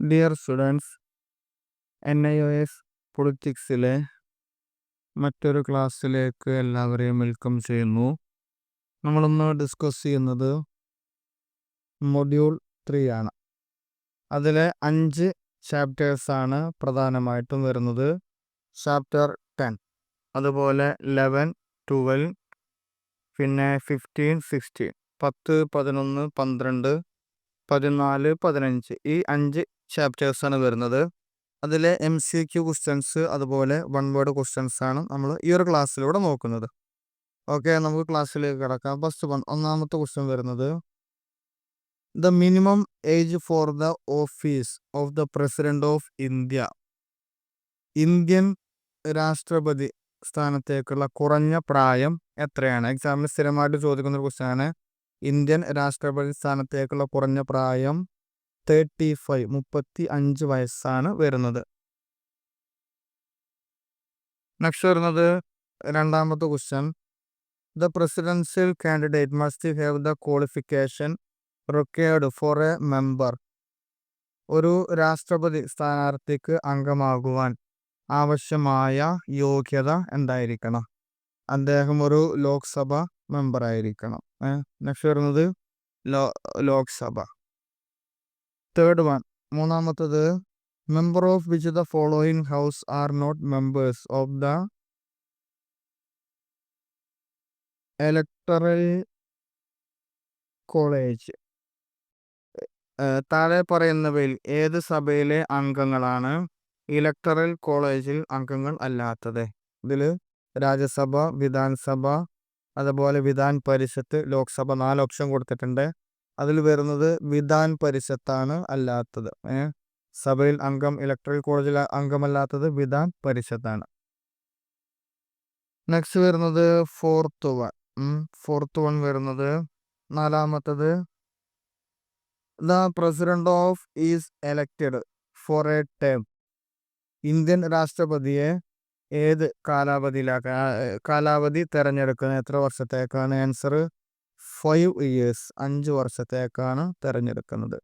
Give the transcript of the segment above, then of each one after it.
Dear students, NIOS പൊളിറ്റിക്സിലെ മറ്റൊരു ക്ലാസ്സിലേക്ക് എല്ലാവരെയും വെൽക്കം ചെയ്യുന്നു. നമ്മളിന്ന് ഡിസ്കസ് ചെയ്യുന്നത് മൊഡ്യൂൾ 3 ആണ്. അതിലെ 5 ചാപ്റ്റേഴ്സാണ് പ്രധാനമായിട്ടും വരുന്നത്. ചാപ്റ്റർ 10, അതുപോലെ 11, 12, പിന്നെ 15, 16, 10, 11, 12, 14, 15 ഈ 5 ചാപ്റ്റേഴ്സാണ് വരുന്നത്. അതിലെ MCQ ക്വസ്റ്റ്യൻസ് അതുപോലെ 1 വേർഡ് ക്വസ്റ്റ്യൻസ് ആണ് നമ്മൾ ഈ ഒരു ക്ലാസ്സിലൂടെ നോക്കുന്നത്. ഓക്കെ, നമുക്ക് ക്ലാസ്സിലേക്ക് കിടക്കാം. ഒന്നാമത്തെ ക്വസ്റ്റ്യൻ വരുന്നത്, the minimum age for the office of the president of India. Indian രാഷ്ട്രപതി സ്ഥാനത്തേക്കുള്ള കുറഞ്ഞ പ്രായം എത്രയാണ്? എക്സാമിന് സ്ഥിരമായിട്ട് ചോദിക്കുന്ന ഒരു ക്വസ്റ്റ്യൻ ആണ്. ഇന്ത്യൻ രാഷ്ട്രപതി സ്ഥാനത്തേക്കുള്ള കുറഞ്ഞ പ്രായം 35 വയസ്സാണ് വരുന്നത്. നെക്സ്റ്റ് വരുന്നത് രണ്ടാമത്തെ question, the presidential candidate must have the qualification required for A member. ഒരു രാഷ്ട്രപതി സ്ഥാനാർത്ഥിക്ക് അംഗമാകുവാൻ ആവശ്യമായ യോഗ്യത എന്തായിരിക്കണം? അദ്ദേഹം ഒരു ലോക്സഭ മെമ്പർ ആയിരിക്കണം. നെക്സ്റ്റ് വരുന്നത് ലോക്സഭ. തേർഡ് വൺ, മൂന്നാമത്തത്, member of which the following house are not members of the electoral college. താഴെ പറയുന്നവയിൽ ഏത് സഭയിലെ അംഗങ്ങളാണ് ഇലക്ടറൽ കോളേജിൽ അംഗങ്ങൾ അല്ലാത്തത്? ഇതിൽ രാജ്യസഭ, വിധാൻസഭ, അതുപോലെ വിധാൻ പരിഷത്ത്, ലോക്സഭ 4 ഓപ്ഷൻ കൊടുത്തിട്ടുണ്ട്. അതിൽ വരുന്നത് വിധാൻ പരിഷത്താണ് അല്ലാത്തത്. സഭയിൽ അംഗം, ഇലക്ടറൽ കോളേജിൽ അംഗമല്ലാത്തത് വിധാൻ പരിഷത്താണ്. നെക്സ്റ്റ് വരുന്നത് ഫോർത്ത് വൺ വരുന്നത് നാലാമത്തത്, the president of is elected for a term. Indian രാഷ്ട്രപതിയെ ഏത് കാലാവധി തെരഞ്ഞെടുക്കുന്നത്? എത്ര വർഷത്തേക്കാണ്? ആൻസർ 5 years, 5 വർഷത്തേക്കാണ് തെരഞ്ഞെടുക്കുന്നത്.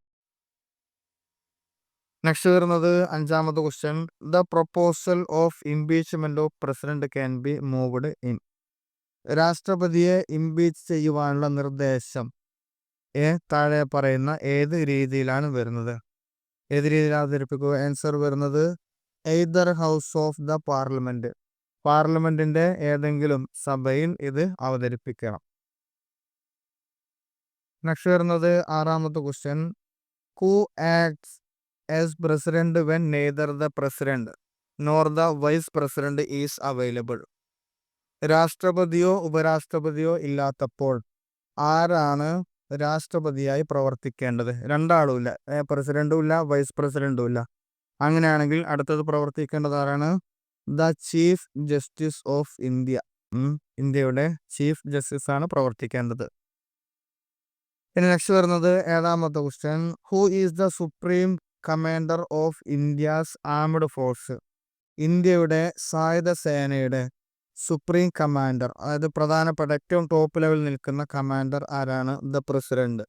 നെക്സ്റ്റ് വരുന്നത് അഞ്ചാമത്തെ question, the proposal of impeachment of president can be moved in. രാഷ്ട്രപതിയെ ഇംപീച്ച് ചെയ്യുവാനുള്ള നിർദ്ദേശം താഴെ പറയുന്ന ഏത് രീതിയിലാണ് വരുന്നത്? ഏത് രീതിയിൽ അവതരിപ്പിക്കുക? ആൻസർ വരുന്നത് either house of the parliament, പാർലമെന്റിന്റെ ഏതെങ്കിലും സഭയിൽ ഇത് അവതരിപ്പിക്കണം. നെക്സ്റ്റ് വരുന്നത് ആറാമത്തെ question, who acts as president when neither the president nor the vice president is available. രാഷ്ട്രപതിയോ ഉപരാഷ്ട്രപതിയോ ഇല്ലാത്തപ്പോൾ ആരാണ് രാഷ്ട്രപതിയായി പ്രവർത്തിക്കേണ്ടത്? രണ്ടാളും ഇല്ല, പ്രസിഡന്റും ഇല്ല, വൈസ് പ്രസിഡന്റും ഇല്ല. അങ്ങനെയാണെങ്കിൽ അടുത്തത് പ്രവർത്തിക്കേണ്ടത് ആരാണ്? The chief justice of India. ഇന്ത്യയുടെ ചീഫ് ജസ്റ്റിസ് ആണ് പ്രവർത്തിക്കേണ്ടത്. ഇനി നെക്സ്റ്റ് വരുന്നത് ഏഴാമത്തെ question, who is the supreme commander of India's armed force. ഇന്ത്യയുടെ സായുധ സേനയുടെ സുപ്രീം കമാൻഡർ, അതായത് പ്രധാനപ്പെട്ട ഏറ്റവും ടോപ്പ് ലെവലിൽ നിൽക്കുന്ന കമാൻഡർ ആരാണ്? The president.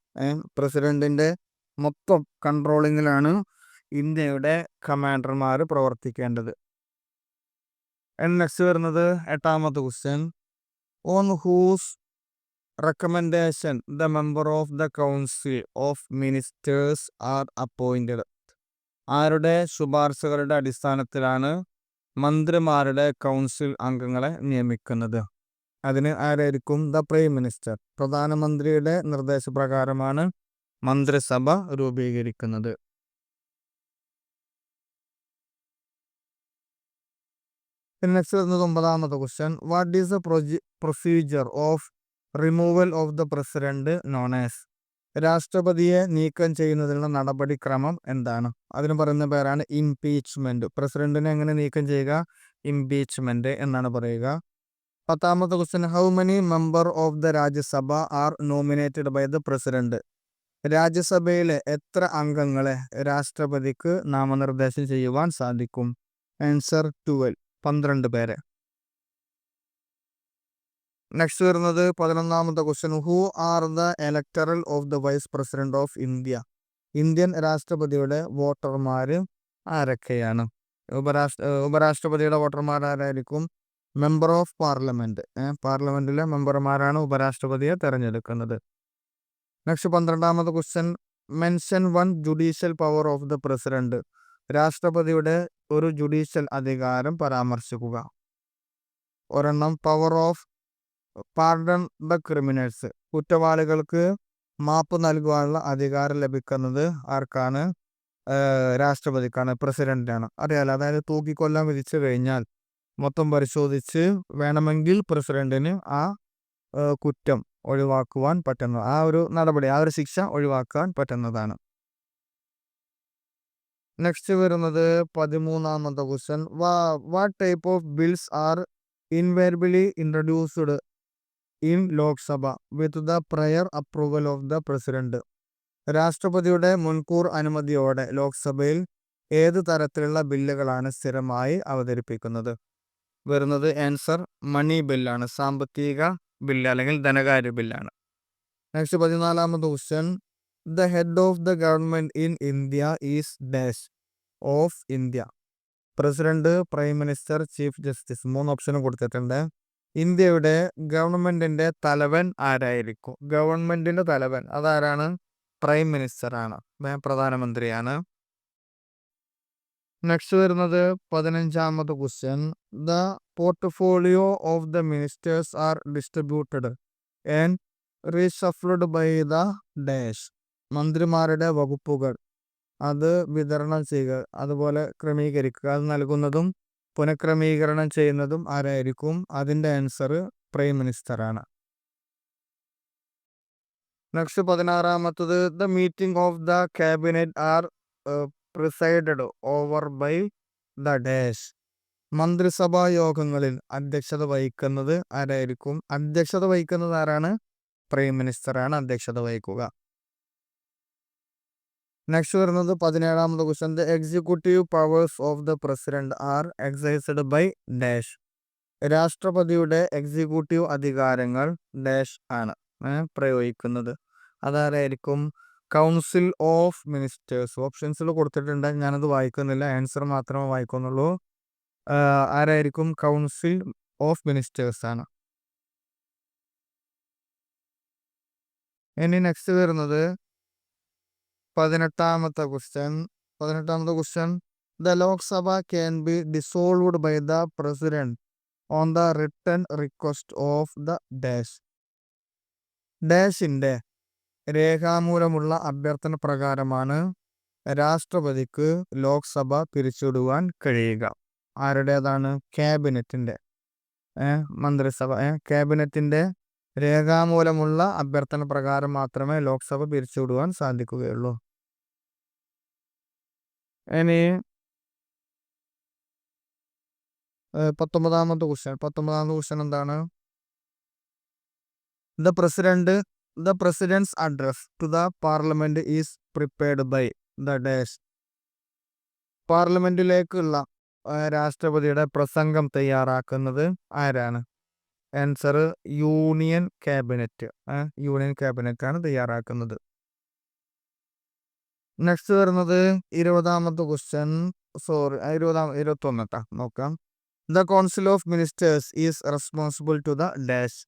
പ്രസിഡന്റിന്റെ മൊത്തം കൺട്രോളിങ്ങിലാണ് ഇന്ത്യയുടെ കമാൻഡർമാർ പ്രവർത്തിക്കേണ്ടത്. നെക്സ്റ്റ് വരുന്നത് എട്ടാമത്തെ question, on whose recommendation the member of the council of ministers are appointed. ആരുടെ ശുപാർശകളുടെ അടിസ്ഥാനത്തിലാണ് മന്ത്രിമാരുടെ കൗൺസിൽ അംഗങ്ങളെ നിയമിക്കുന്നത്? അതിന് ആരായിരിക്കും? The prime minister. പ്രധാനമന്ത്രിയുടെ നിർദ്ദേശപ്രകാരമാണ് മന്ത്രിസഭ രൂപീകരിക്കുന്നത്. നെക്സ്റ്റ് വരുന്നത് ഒമ്പതാമത്തെ question, what is the procedure of removal of the president known as. രാഷ്ട്രപതിയെ നീക്കം ചെയ്യുന്നതിനുള്ള നടപടിക്രമം എന്താണ്? അതിന് പറയുന്ന പേരാണ് ഇംപീച്ച്മെന്റ്. പ്രസിഡന്റിനെ എങ്ങനെ നീക്കം ചെയ്യുക? ഇംപീച്ച്മെന്റ് എന്നാണ് പറയുക. പത്താമത്തെ question, how many member of the Rajya Sabha are nominated by the president. രാജ്യസഭയിലെ എത്ര അംഗങ്ങളെ രാഷ്ട്രപതിക്ക് നാമനിർദ്ദേശം ചെയ്യുവാൻ സാധിക്കും? ആൻസർ 12 പേരെ. നെക്സ്റ്റ് വരുന്നത് 11ാമത്തെ question, who are the electoral of the vice president of India. Indian രാഷ്ട്രപതിയുടെ വോട്ടർമാര് ആരൊക്കെയാണ്? ഉപരാഷ്ട്രപതിയുടെ വോട്ടർമാർ ആരായിരിക്കും? Member of parliament. പാർലമെന്റിലെ മെമ്പർമാരാണ് ഉപരാഷ്ട്രപതിയെ തെരഞ്ഞെടുക്കുന്നത്. നെക്സ്റ്റ് 12ാമത്തെ question. Mention one judicial power of the president. രാഷ്ട്രപതിയുടെ ഒരു ജുഡീഷ്യൽ അധികാരം പരാമർശിക്കുക. ഒരെണ്ണം, power of pardon the criminals. കുറ്റവാളികൾക്ക് മാപ്പ് നൽകുവാനുള്ള അധികാരം ലഭിക്കുന്നത് ആർക്കാണ്? രാഷ്ട്രപതിക്കാണ്, പ്രസിഡന്റിനാണ്. അറിയാലോ, അതായത് തൂക്കിക്കൊല്ലാൻ വിധിച്ചു കഴിഞ്ഞാൽ മൊത്തം പരിശോധിച്ച് വേണമെങ്കിൽ പ്രസിഡന്റിന് ആ കുറ്റം ഒഴിവാക്കുവാൻ പറ്റുന്ന ആ ഒരു നടപടി, ആ ഒരു ശിക്ഷ ഒഴിവാക്കാൻ പറ്റുന്നതാണ്. നെക്സ്റ്റ് വരുന്നത് 13ാമത്തെ question. What type of bills are invariably introduced in Lok Sabha with the prior approval of the president? രാഷ്ട്രപതിയുടെ മുൻകൂർ അനുമതിയോടെ ലോക്സഭയിൽ ഏത് തരത്തിലുള്ള ബില്ലുകളാണ് സ്ഥിരമായി അവതരിപ്പിക്കുന്നത്? വരുന്നത് ആൻസർ മണി ബില്ലാണ്, സാമ്പത്തിക ബില്ല് അല്ലെങ്കിൽ ധനകാര്യ ബില്ലാണ്. നെക്സ്റ്റ് 14ാമത്തെ question. The head of the government in India is dash of India. President, prime minister, chief justice. 3 ഓപ്ഷനും കൊടുത്തിട്ടുണ്ട്. ഇന്ത്യയുടെ ഗവൺമെന്റിന്റെ തലവൻ ആരായിരിക്കും? ഗവൺമെന്റിന്റെ തലവൻ അതാരാണ്? പ്രൈം മിനിസ്റ്റർ ആണ്, പ്രധാനമന്ത്രിയാണ്. നെക്സ്റ്റ് വരുന്നത് 15ാമത്തെ question. The portfolio of the ministers are distributed and reshuffled by the dash. മന്ത്രിമാരുടെ വകുപ്പുകൾ അത് വിതരണം ചെയ്യുക, അതുപോലെ ക്രമീകരിക്കുക, അത് നൽകുന്നതും പുനഃക്രമീകരണം ചെയ്യുന്നതും ആരായിരിക്കും? അതിൻ്റെ ആൻസർ പ്രൈം മിനിസ്റ്റർ ആണ്. നെക്സ്റ്റ് 16ാമത്തത്. The meeting of the cabinet are presided over by the dash. മന്ത്രിസഭാ യോഗങ്ങളിൽ അധ്യക്ഷത വഹിക്കുന്നത് ആരായിരിക്കും? അധ്യക്ഷത വഹിക്കുന്നത് ആരാണ്? പ്രൈം മിനിസ്റ്റർ ആണ് അധ്യക്ഷത വഹിക്കുക. നെക്സ്റ്റ് വരുന്നത് 17ാമത്തെ question. The executive powers of the president are exercised by dash. രാഷ്ട്രപതിയുടെ എക്സിക്യൂട്ടീവ് അധികാരങ്ങൾ ഡാഷ് ആണ് പ്രയോഗിക്കുന്നത്. അതാരായിരിക്കും? Council of ministers. ഓപ്ഷൻസിൽ കൊടുത്തിട്ടുണ്ട്, ഞാനത് വായിക്കുന്നില്ല, ആൻസർ മാത്രമേ വായിക്കുന്നുള്ളൂ. ആരായിരിക്കും? കൗൺസിൽ ഓഫ് മിനിസ്റ്റേഴ്സ് ആണ്. ഇനി നെക്സ്റ്റ് വരുന്നത് 18ാമത്തെ question. The Lok Sabha can be dissolved by the president on the written request of the dash. ഡാഷിന്റെ രേഖാമൂലമുള്ള അഭ്യർത്ഥന പ്രകാരമാണ് രാഷ്ട്രപതിക്ക് ലോക്സഭ പിരിച്ചുവിടുവാൻ കഴിയുക. ആരുടേതാണ്? ക്യാബിനറ്റിന്റെ, മന്ത്രിസഭ, ക്യാബിനറ്റിന്റെ രേഖാമൂലമുള്ള അഭ്യർത്ഥന പ്രകാരം മാത്രമേ ലോക്സഭ പിരിച്ചുവിടുവാൻ സാധിക്കുകയുള്ളൂ. ഇനി 19ാമത്തെ ക്വസ്റ്റ്യൻ എന്താണ്? The president's address to the parliament is prepared by the dash. പാർലമെന്റിലേക്കുള്ള രാഷ്ട്രപതിയുടെ പ്രസംഗം തയ്യാറാക്കുന്നത് ആരാണ്? Answer union cabinet. Union cabinet ആണ് തയ്യാറാക്കുന്നത്. നെക്സ്റ്റ് വരുന്നത് 20ാമത്തെ ക്വസ്റ്റ്യൻ. 21 നോക്കാം. The council of ministers is responsible to the dash.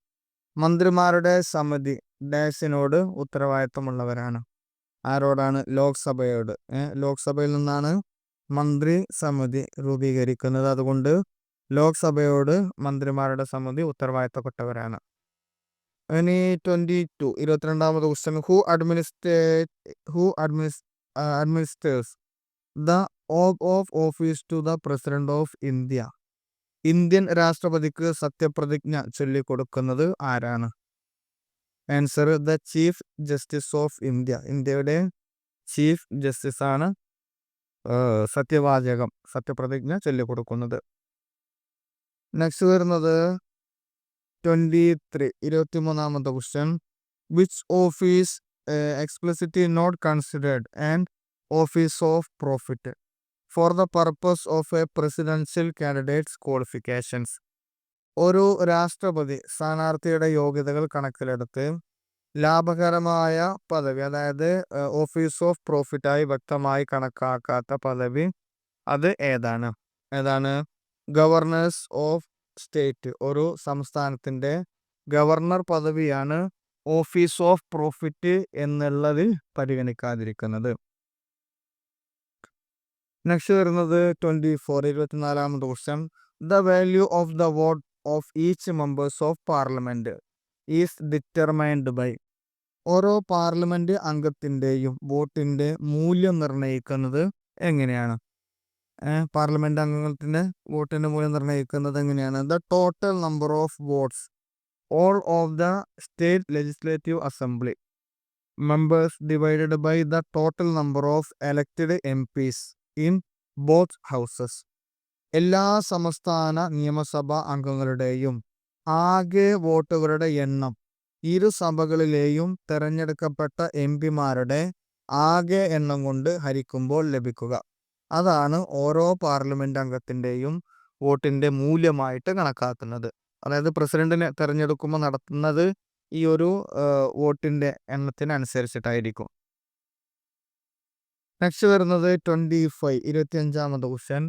മന്ത്രിമാരുടെ സമിതി ഡാഷിനോട് ഉത്തരവാദിത്തമുള്ളവരാണ്. ആരോടാണ്? ലോക്സഭയോട്. ലോക്സഭയിൽ നിന്നാണ് മന്ത്രി സമിതി രൂപീകരിക്കുന്നത്, അതുകൊണ്ട് ലോക്സഭയോട് മന്ത്രിമാരുടെ സമിതി ഉത്തരവാദിത്തപ്പെട്ടവരാണ്. ഇനി 22ാമത്തെ question. Who administers the oath of office to the president of India. Indian രാഷ്ട്രപതിക്ക് സത്യപ്രതിജ്ഞ ചൊല്ലിക്കൊടുക്കുന്നത് ആരാണ്? Answer the chief justice of India. ഇന്ത്യയുടെ ചീഫ് ജസ്റ്റിസ് ആണ് സത്യപ്രതിജ്ഞ ചൊല്ലിക്കൊടുക്കുന്നത്. നെക്സ്റ്റ് വരുന്നത് 23ാമത്തെ question. Which office explicitly not considered and office of profit for the purpose of a presidential candidates qualifications. ഒരു രാഷ്ട്രപതി സ്ഥാനാർത്ഥിയുടെ യോഗ്യതകൾ കണക്കിലെടുത്ത് ലാഭകരമായ പദവി, അതായത് ഓഫീസ് ഓഫ് പ്രോഫിറ്റായി വ്യക്തമായി കണക്കാക്കാത്ത പദവി, അത് ഏതാണ്? Governors of state. ഒരു സംസ്ഥാനത്തിന്റെ ഗവർണർ പദവിയാണ് ഓഫീസ് ഓഫ് പ്രോഫിറ്റ് എന്നുള്ളതിൽ പരിഗണിക്കാതിരിക്കുന്നത്. നെക്സ്റ്റ് വരുന്നത് 24ാമത്തെ question. The value of the vote of each members of parliament is determined by. ഓരോ പാർലമെന്റ് അംഗത്തിന്റെയും വോട്ടിന്റെ മൂല്യം നിർണ്ണയിക്കുന്നത് എങ്ങനെയാണ്? പാർലമെന്റ് അംഗങ്ങളുടെ വോട്ടിന്റെ മൂല്യം നിർണ്ണയിക്കുന്നത് എങ്ങനെയാണ്? The total number of votes all of the state legislative assembly members divided by the total number of elected MPs in both houses. എല്ലാ സംസ്ഥാന നിയമസഭാ അംഗങ്ങളുടെയും ആകെ വോട്ടുകളുടെ എണ്ണം ഇരു സഭകളിലെയും തെരഞ്ഞെടുക്കപ്പെട്ട എംപിമാരുടെ ആകെ എണ്ണം കൊണ്ട് ഹരിക്കുമ്പോൾ ലഭിക്കുക. അതാണ് ഓരോ പാർലമെന്റ് അംഗത്തിന്റെയും വോട്ടിന്റെ മൂല്യമായിട്ട് കണക്കാക്കുന്നത്. അതായത് പ്രസിഡന്റിനെ തെരഞ്ഞെടുക്കുമ്പോൾ നടത്തുന്നത് ഈ ഒരു വോട്ടിന്റെ എണ്ണത്തിനനുസരിച്ചിട്ടായിരിക്കും. നെക്സ്റ്റ് വരുന്നത് 25ാമത്തെ question.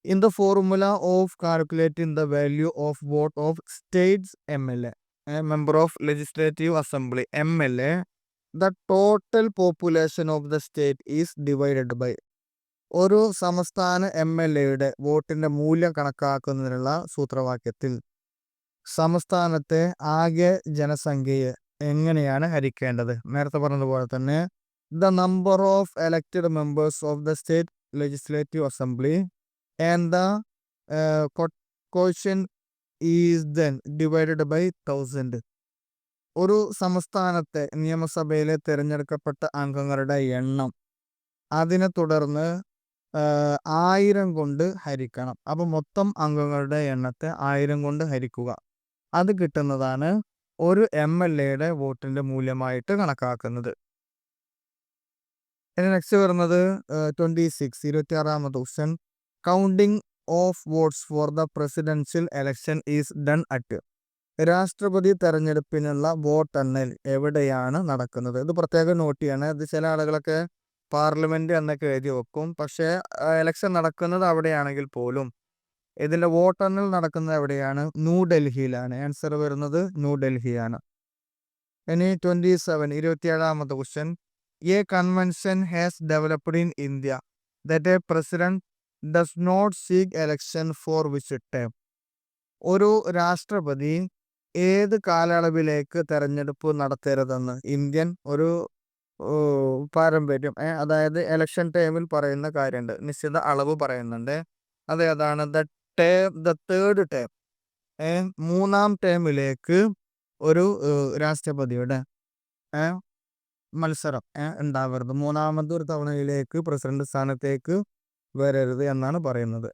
In the formula of calculating the value of vote of states MLA, member of legislative assembly MLA, the total population of the state is divided by. ഒരു സംസ്ഥാന MLAയുടെ വോട്ടിന്റെ മൂല്യം കണക്കാക്കുന്നതിനുള്ള സൂത്രവാക്യത്തിൽ സംസ്ഥാനത്തെ ആകെ ജനസംഖ്യയെ എങ്ങനെയാണ് ഹരിക്കേണ്ടത്? നേരത്തെ പറഞ്ഞതുപോലെ തന്നെ the number of elected members of the state legislative assembly and the quotient is then divided by 1000. ഒരു സംസ്ഥാനത്തെ നിയമസഭയിലെ തിരഞ്ഞെടുക്കപ്പെട്ട അംഗങ്ങളുടെ എണ്ണം അതിനെ തുടർന്ന് 1000 കൊണ്ട് ഹരിക്കണം. അപ്പൊ മൊത്തം അംഗങ്ങളുടെ എണ്ണത്തെ 1000 കൊണ്ട് ഹരിക്കുക. അത് കിട്ടുന്നതാണ് ഒരു MLAയുടെ വോട്ടിന്റെ മൂല്യമായിട്ട് കണക്കാക്കുന്നത്. ഇനി നെക്സ്റ്റ് വരുന്നത് 26ാമത്തെ question. Counting of votes for the presidential election is done at. രാഷ്ട്രപതി തെരഞ്ഞെടുപ്പിനുള്ള വോട്ടെണ്ണൽ എവിടെയാണ് നടക്കുന്നത്? ഇത് പ്രത്യേകം നോട്ട് ചെയ്യണം. ഇത് ചില ആളുകളൊക്കെ പാർലമെന്റ് എന്നൊക്കെ എഴുതി വെക്കും. പക്ഷേ എലക്ഷൻ നടക്കുന്നത് അവിടെയാണെങ്കിൽ പോലും ഇതിന്റെ വോട്ടെണ്ണൽ നടക്കുന്നത് എവിടെയാണ്? ന്യൂഡൽഹിയിലാണ്. ആൻസർ വരുന്നത് ന്യൂഡൽഹിയാണ്. ഇനി 27ാമത്തെ question. A convention has developed in India that a president does not seek election for which term. ഒരു രാഷ്ട്രപതി ഏത് കാലയളവിലേക്ക് തെരഞ്ഞെടുപ്പ് നടത്തരുതെന്ന് ഇന്ത്യൻ ഒരു പാരമ്പര്യം, അതായത് എലക്ഷൻ ടൈമിൽ പറയുന്ന കാര്യമുണ്ട്, നിശ്ചിത അളവ് പറയുന്നുണ്ട്. അതേതാണ്? ദ തേർഡ് ടേം, 3ാം ടേമിലേക്ക് ഒരു രാഷ്ട്രപതിയുടെ മത്സരം ഉണ്ടാവരുത്. 3ാമത് ഒരു തവണയിലേക്ക് പ്രസിഡന്റ് സ്ഥാനത്തേക്ക് വരരുത് എന്നാണ് പറയുന്നത്.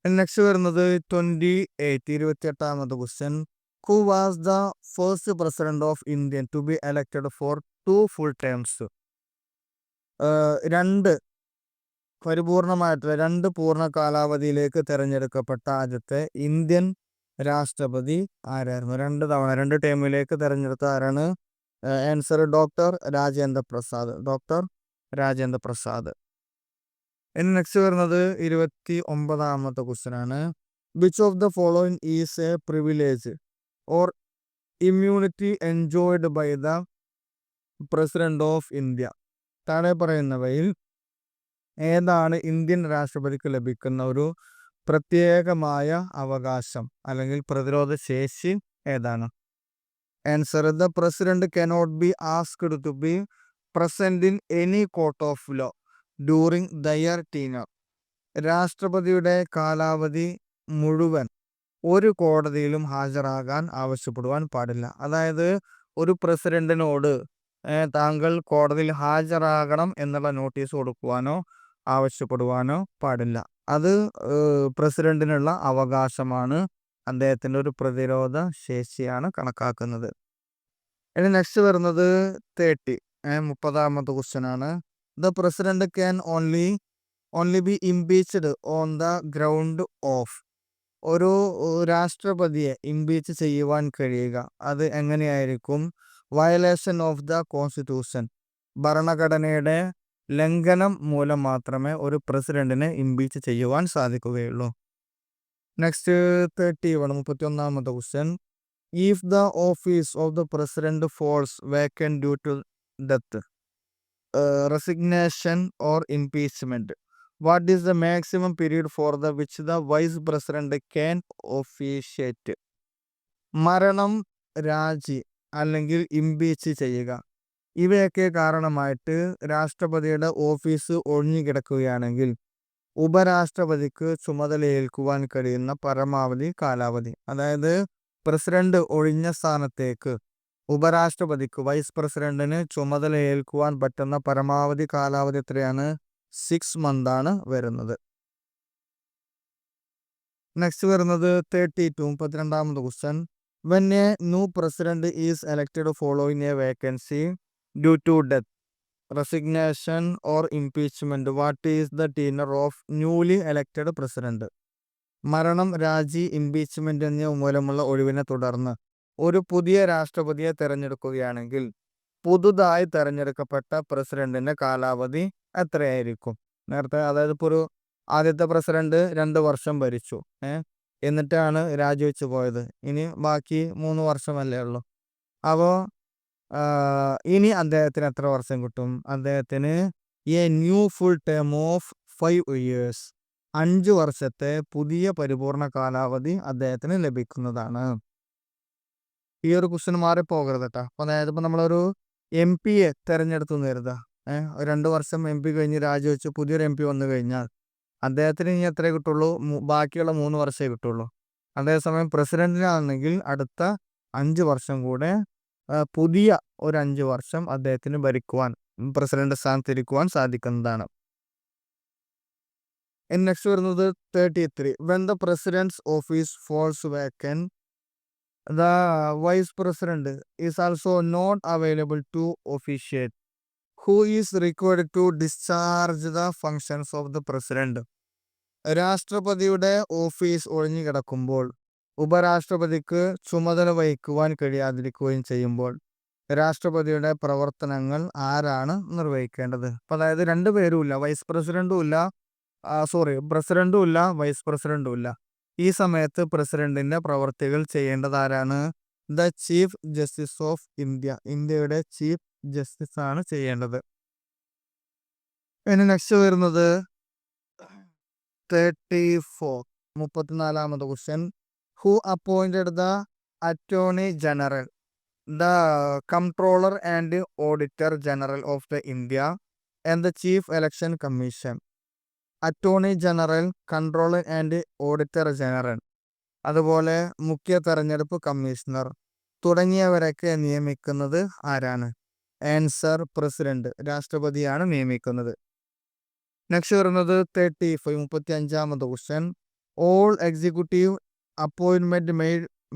നെക്സ്റ്റ് വരുന്നത് 28ാമത്തെ question. Who was the first president of India to be elected for 2 full terms? പരിപൂർണമായിട്ടുള്ള 2 പൂർണ്ണ കാലാവധിയിലേക്ക് തെരഞ്ഞെടുക്കപ്പെട്ട ആദ്യത്തെ ഇന്ത്യൻ രാഷ്ട്രപതി ആരായിരുന്നു? 2 തവണ 2 ടേമിലേക്ക് തെരഞ്ഞെടുത്ത ആരാണ്? Answer doctor Rajendra Prasad. ഇനി നെക്സ്റ്റ് വരുന്നത് 29ാമത്തെ ക്വസ്റ്റ്യൻ ആണ്. Which of the following is a privilege or immunity enjoyed by the president of India? താഴെ പറയുന്നവയിൽ ഏതാണ് ഇന്ത്യൻ രാഷ്ട്രപതിക്ക് ലഭിക്കുന്ന ഒരു പ്രത്യേകമായ അവകാശം അല്ലെങ്കിൽ പ്രതിരോധ ശേഷി ഏതാണ്? Answer the president cannot be asked to be present in any court of law during their tenure. രാഷ്ട്രപതിയുടെ കാലാവധി മുഴുവൻ ഒരു കോടതിയിലും ഹാജരാകാൻ ആവശ്യപ്പെടുവാൻ പാടില്ല. അതായത് ഒരു പ്രസിഡന്റിനോട് താങ്കൾ കോടതിയിൽ ഹാജരാകണം എന്നുള്ള നോട്ടീസ് കൊടുക്കുവാനോ ആവശ്യപ്പെടുവാനോ പാടില്ല. അത് പ്രസിഡന്റിനുള്ള അവകാശമാണ്. അദ്ദേഹത്തിന്റെ ഒരു പ്രതിരോധ ശേഷിയാണ് കണക്കാക്കുന്നത്. ഇനി നെക്സ്റ്റ് വരുന്നത് 30ാമത്തെ ക്വസ്റ്റ്യൻ ആണ്. The president can only B impeached on the ground of. ഒരു രാഷ്ട്രപതിയെ ഇംപീച്ച് ചെയ്യുവാൻ കഴിയുക അത് എങ്ങനെയായിരിക്കും? വയലേഷൻ ഓഫ് ദ കോൺസ്റ്റിറ്റ്യൂഷൻ, ഭരണഘടനയുടെ ലംഘനം മൂലം മാത്രമേ ഒരു പ്രസിഡന്റിനെ ഇംപീച്ച് ചെയ്യുവാൻ സാധിക്കുകയുള്ളൂ. Next 31 question. If the office of the president falls vacant due to death, resignation or impeachment, what is the maximum period for the which the vice president can officiate? മരണം, രാജി അല്ലെങ്കിൽ ഇംപീച്ച് ചെയ്യുക ഇവയൊക്കെ കാരണമായിട്ട് രാഷ്ട്രപതിയുടെ office ഒഴിഞ്ഞുകിടക്കുകയാണെങ്കിൽ ഉപരാഷ്ട്രപതിക്ക് ചുമതലയേൽക്കുവാൻ കഴിയുന്ന പരമാവധി കാലാവധി, അതായത് പ്രസിഡന്റ് ഒഴിഞ്ഞ സ്ഥാനത്തേക്ക് ഉപരാഷ്ട്രപതിക്ക് വൈസ് പ്രസിഡന്റിന് ചുമതലയേൽക്കുവാൻ പറ്റുന്ന പരമാവധി കാലാവധി എത്രയാണ്? 6 months ആണ് വരുന്നത്. നെക്സ്റ്റ് വരുന്നത് 32 question. When a new president is elected following a vacancy due to death, resignation or impeachment, what is the tenure of newly elected president? മരണം, രാജി, ഇംപീച്ച്മെന്റ് എന്നിവ മൂലമുള്ള ഒഴിവിനെ തുടർന്ന് ഒരു പുതിയ രാഷ്ട്രപതിയെ തെരഞ്ഞെടുക്കുകയാണെങ്കിൽ പുതുതായി തെരഞ്ഞെടുക്കപ്പെട്ട പ്രസിഡന്റിന്റെ കാലാവധി എത്രയായിരിക്കും? നേരത്തെ അതായത് ഇപ്പോൾ ഒരു ആദ്യത്തെ പ്രസിഡന്റ് 2 വർഷം ഭരിച്ചു, എന്നിട്ടാണ് രാജിവെച്ച് പോയത്. ഇനി ബാക്കി 3 വർഷമല്ലേ ഉള്ളൂ. അപ്പോൾ ഇനി അദ്ദേഹത്തിന് എത്ര വർഷം കിട്ടും? അദ്ദേഹത്തിന് A new full term of 5 years, 5 വർഷത്തെ പുതിയ പരിപൂർണ കാലാവധി അദ്ദേഹത്തിന് ലഭിക്കുന്നതാണ്. ഈ ഒരു ക്വസ്റ്റ്യൻ മാറിപ്പോകരുത് കേട്ടോ. അപ്പോൾ അതായത് ഇപ്പോൾ നമ്മളൊരു MP തെരഞ്ഞെടുത്തു കരുതുക. 2 വർഷം MP കഴിഞ്ഞ് രാജിവെച്ച് പുതിയൊരു MP വന്നു കഴിഞ്ഞാൽ അദ്ദേഹത്തിന് ഇനി എത്രയേ കിട്ടുള്ളൂ? ബാക്കിയുള്ള 3 വർഷമേ കിട്ടുള്ളൂ. അതേസമയം പ്രസിഡന്റിനാണെങ്കിൽ അടുത്ത 5 വർഷം കൂടെ പുതിയ ഒരു 5 വർഷം അദ്ദേഹത്തിന് ഭരിക്കുവാൻ, പ്രസിഡന്റ് സ്ഥാനത്തിരിക്കുവാൻ സാധിക്കുന്നതാണ്. നെക്സ്റ്റ് വരുന്നത് 33. When the president's office falls vacant, the vice president is also not available to officiate, who is required to discharge the functions of the president? രാഷ്ട്രപതിയുടെ ഓഫീസ് ഒഴിഞ്ഞു കിടക്കുമ്പോൾ ഉപരാഷ്ട്രപതിക്ക് ചുമതല വഹിക്കുവാൻ കഴിയാതിരിക്കുകയും ചെയ്യുമ്പോൾ രാഷ്ട്രപതിയുടെ പ്രവർത്തനങ്ങൾ ആരാണ് നിർവഹിക്കേണ്ടത്? അപ്പം അതായത് 2 പേരും ഇല്ല, വൈസ് പ്രസിഡന്റും ഇല്ല, പ്രസിഡന്റും ഇല്ല, വൈസ് പ്രസിഡന്റും ഇല്ല. ഈ സമയത്ത് പ്രസിഡന്റിന്റെ പ്രവർത്തികൾ ചെയ്യേണ്ടത് ആരാണ്? The chief justice of India, ഇന്ത്യയുടെ ചീഫ് ജസ്റ്റിസ് ആണ് ചെയ്യേണ്ടത്. ഇനി നെക്സ്റ്റ് വരുന്നത് 34 question. Who appointed the attorney general, the comptroller and auditor general of the India and the chief election commission? Attorney general, controller and auditor general, അതുപോലെ മുഖ്യ തെരഞ്ഞെടുപ്പ് commissioner തുടങ്ങിയവരൊക്കെ നിയമിക്കുന്നത് ആരാണ്? ആൻസർ പ്രസിഡന്റ്, രാഷ്ട്രപതിയാണ് നിയമിക്കുന്നത്. നെക്സ്റ്റ് വരുന്നത് 35 ക്വസ്റ്റ്യൻ. ഓൾ എക്സിക്യൂട്ടീവ് അപ്പോയിൻമെന്റ്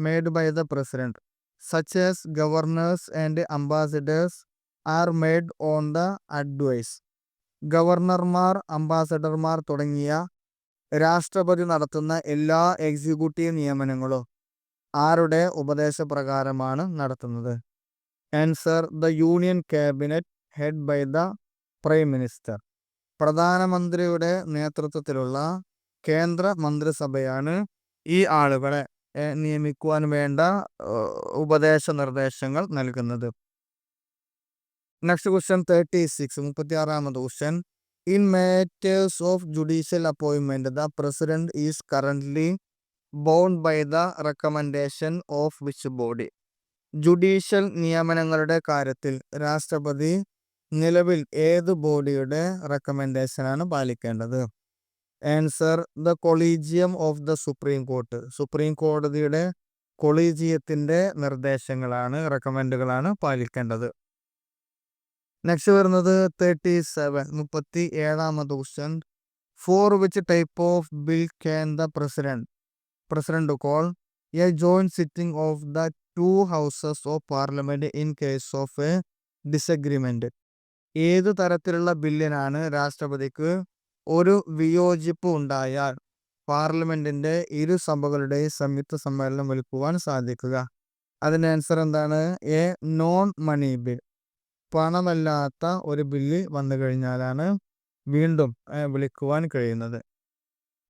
made by the president such as governors and ambassadors are made on the advice. ഗവർണർമാർ, അംബാസഡർമാർ തുടങ്ങിയ രാഷ്ട്രപതി നടത്തുന്ന എല്ലാ എക്സിക്യൂട്ടീവ് നിയമനങ്ങളും ആരുടെ ഉപദേശപ്രകാരമാണ് നടത്തുന്നത്? Answer the union cabinet head by the prime minister. പ്രധാനമന്ത്രിയുടെ നേതൃത്വത്തിലുള്ള കേന്ദ്ര മന്ത്രിസഭയാണ് ഈ ആളുകളെ നിയമിക്കുവാൻ വേണ്ട ഉപദേശ നിർദ്ദേശങ്ങൾ നൽകുന്നത്. Next question 36 question. In matters of judicial അപ്പോയിൻമെന്റ് the president is currently bound by the recommendation of which body? Judicial നിയമനങ്ങളുടെ കാര്യത്തിൽ രാഷ്ട്രപതി നിലവിൽ ഏത് ബോഡിയുടെ റെക്കമെൻഡേഷനാണ് പാലിക്കേണ്ടത്? Answer the collegium of the supreme court, supreme കോടതിയുടെ കൊളീജിയത്തിന്റെ നിർദ്ദേശങ്ങളാണ്, റെക്കമെൻഡുകളാണ് പാലിക്കേണ്ടത്. നെക്സ്റ്റ് വരുന്നത് 37 question. For which type of bill can the president call a joint sitting of the 2 houses of parliament in case of A disagreement? ഏത് തരത്തിലുള്ള ബില്ലിനാണ് രാഷ്ട്രപതിക്ക് ഒരു വിയോജിപ്പ് ഉണ്ടായാൽ പാർലമെന്റിന്റെ ഇരു സഭകളുടെയും സംയുക്ത സമ്മേളനം വിളിക്കുവാൻ സാധിക്കുക? അതിന്റെ ആൻസർ എന്താണ്? A non money bill. പണമല്ലാത്ത ഒരു ബില്ല് വന്നു കഴിഞ്ഞാലാണ് വീണ്ടും വിളിക്കുവാൻ കഴിയുന്നത്.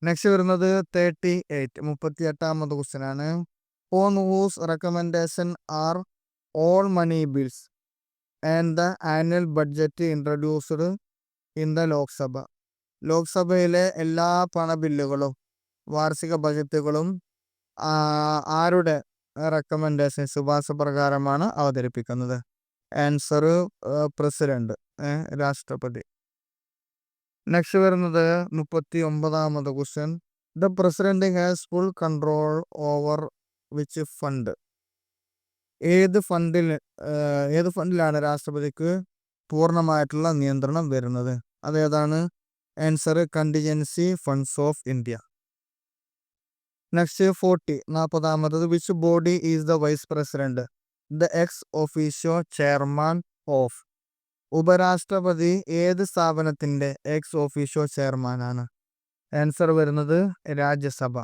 നെക്സ്റ്റ് വരുന്നത് 38 ക്വസ്റ്റ്യൻ ആണ്. On whose recommendation are all money bills and the annual budget introduced in the Lok Sabha? ലോക്സഭയിലെ എല്ലാ പണബില്ലുകളും വാർഷിക ബജറ്റുകളും ആരുടെ റെക്കമെൻഡേഷൻ ശുപാർശ പ്രകാരമാണ് അവതരിപ്പിക്കുന്നത്? ആൻസർ പ്രസിഡന്റ്, രാഷ്ട്രപതി. നെക്സ്റ്റ് വരുന്നത് 39 question. The president has full control over which fund? ഏത് ഫണ്ടിലാണ് രാഷ്ട്രപതിക്ക് പൂർണ്ണമായിട്ടുള്ള നിയന്ത്രണം വരുന്നത്? അതേതാണ്? Answer contingency funds of India. Next 40 which body is the vice president the ex officio chairman of? ഉപരാഷ്ട്രപതി ഏത് സ്ഥാപനത്തിന്റെ എക്സ് ഒഫീഷ്യോ ചെയർമാനാണ്? ആൻസർ വരുന്നത് Rajya Sabha.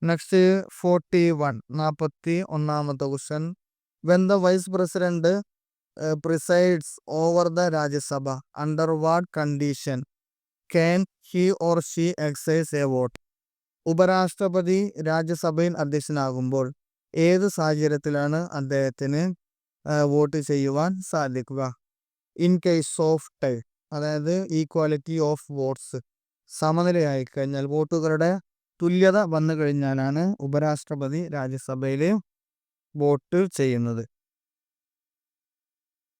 Next 41 question. When the vice president presides over the Rajya Sabha under what condition can he or she exercise a vote? ഉപരാഷ്ട്രപതി രാജ്യസഭയിൽ അധ്യക്ഷനാകുമ്പോൾ ഏത് സാഹചര്യത്തിലാണ് അദ്ദേഹത്തിന് വോട്ട് ചെയ്യുവാൻ സാധിക്കുക? ഇൻ കേസ് ഓഫ് ടൈ, അതായത് ഈക്വാലിറ്റി ഓഫ് വോട്ട്സ്, സമനിലയായി കഴിഞ്ഞാൽ, വോട്ടുകളുടെ തുല്യത വന്നു കഴിഞ്ഞാലാണ് ഉപരാഷ്ട്രപതി രാജ്യസഭയിൽ വോട്ട് ചെയ്യുന്നത്.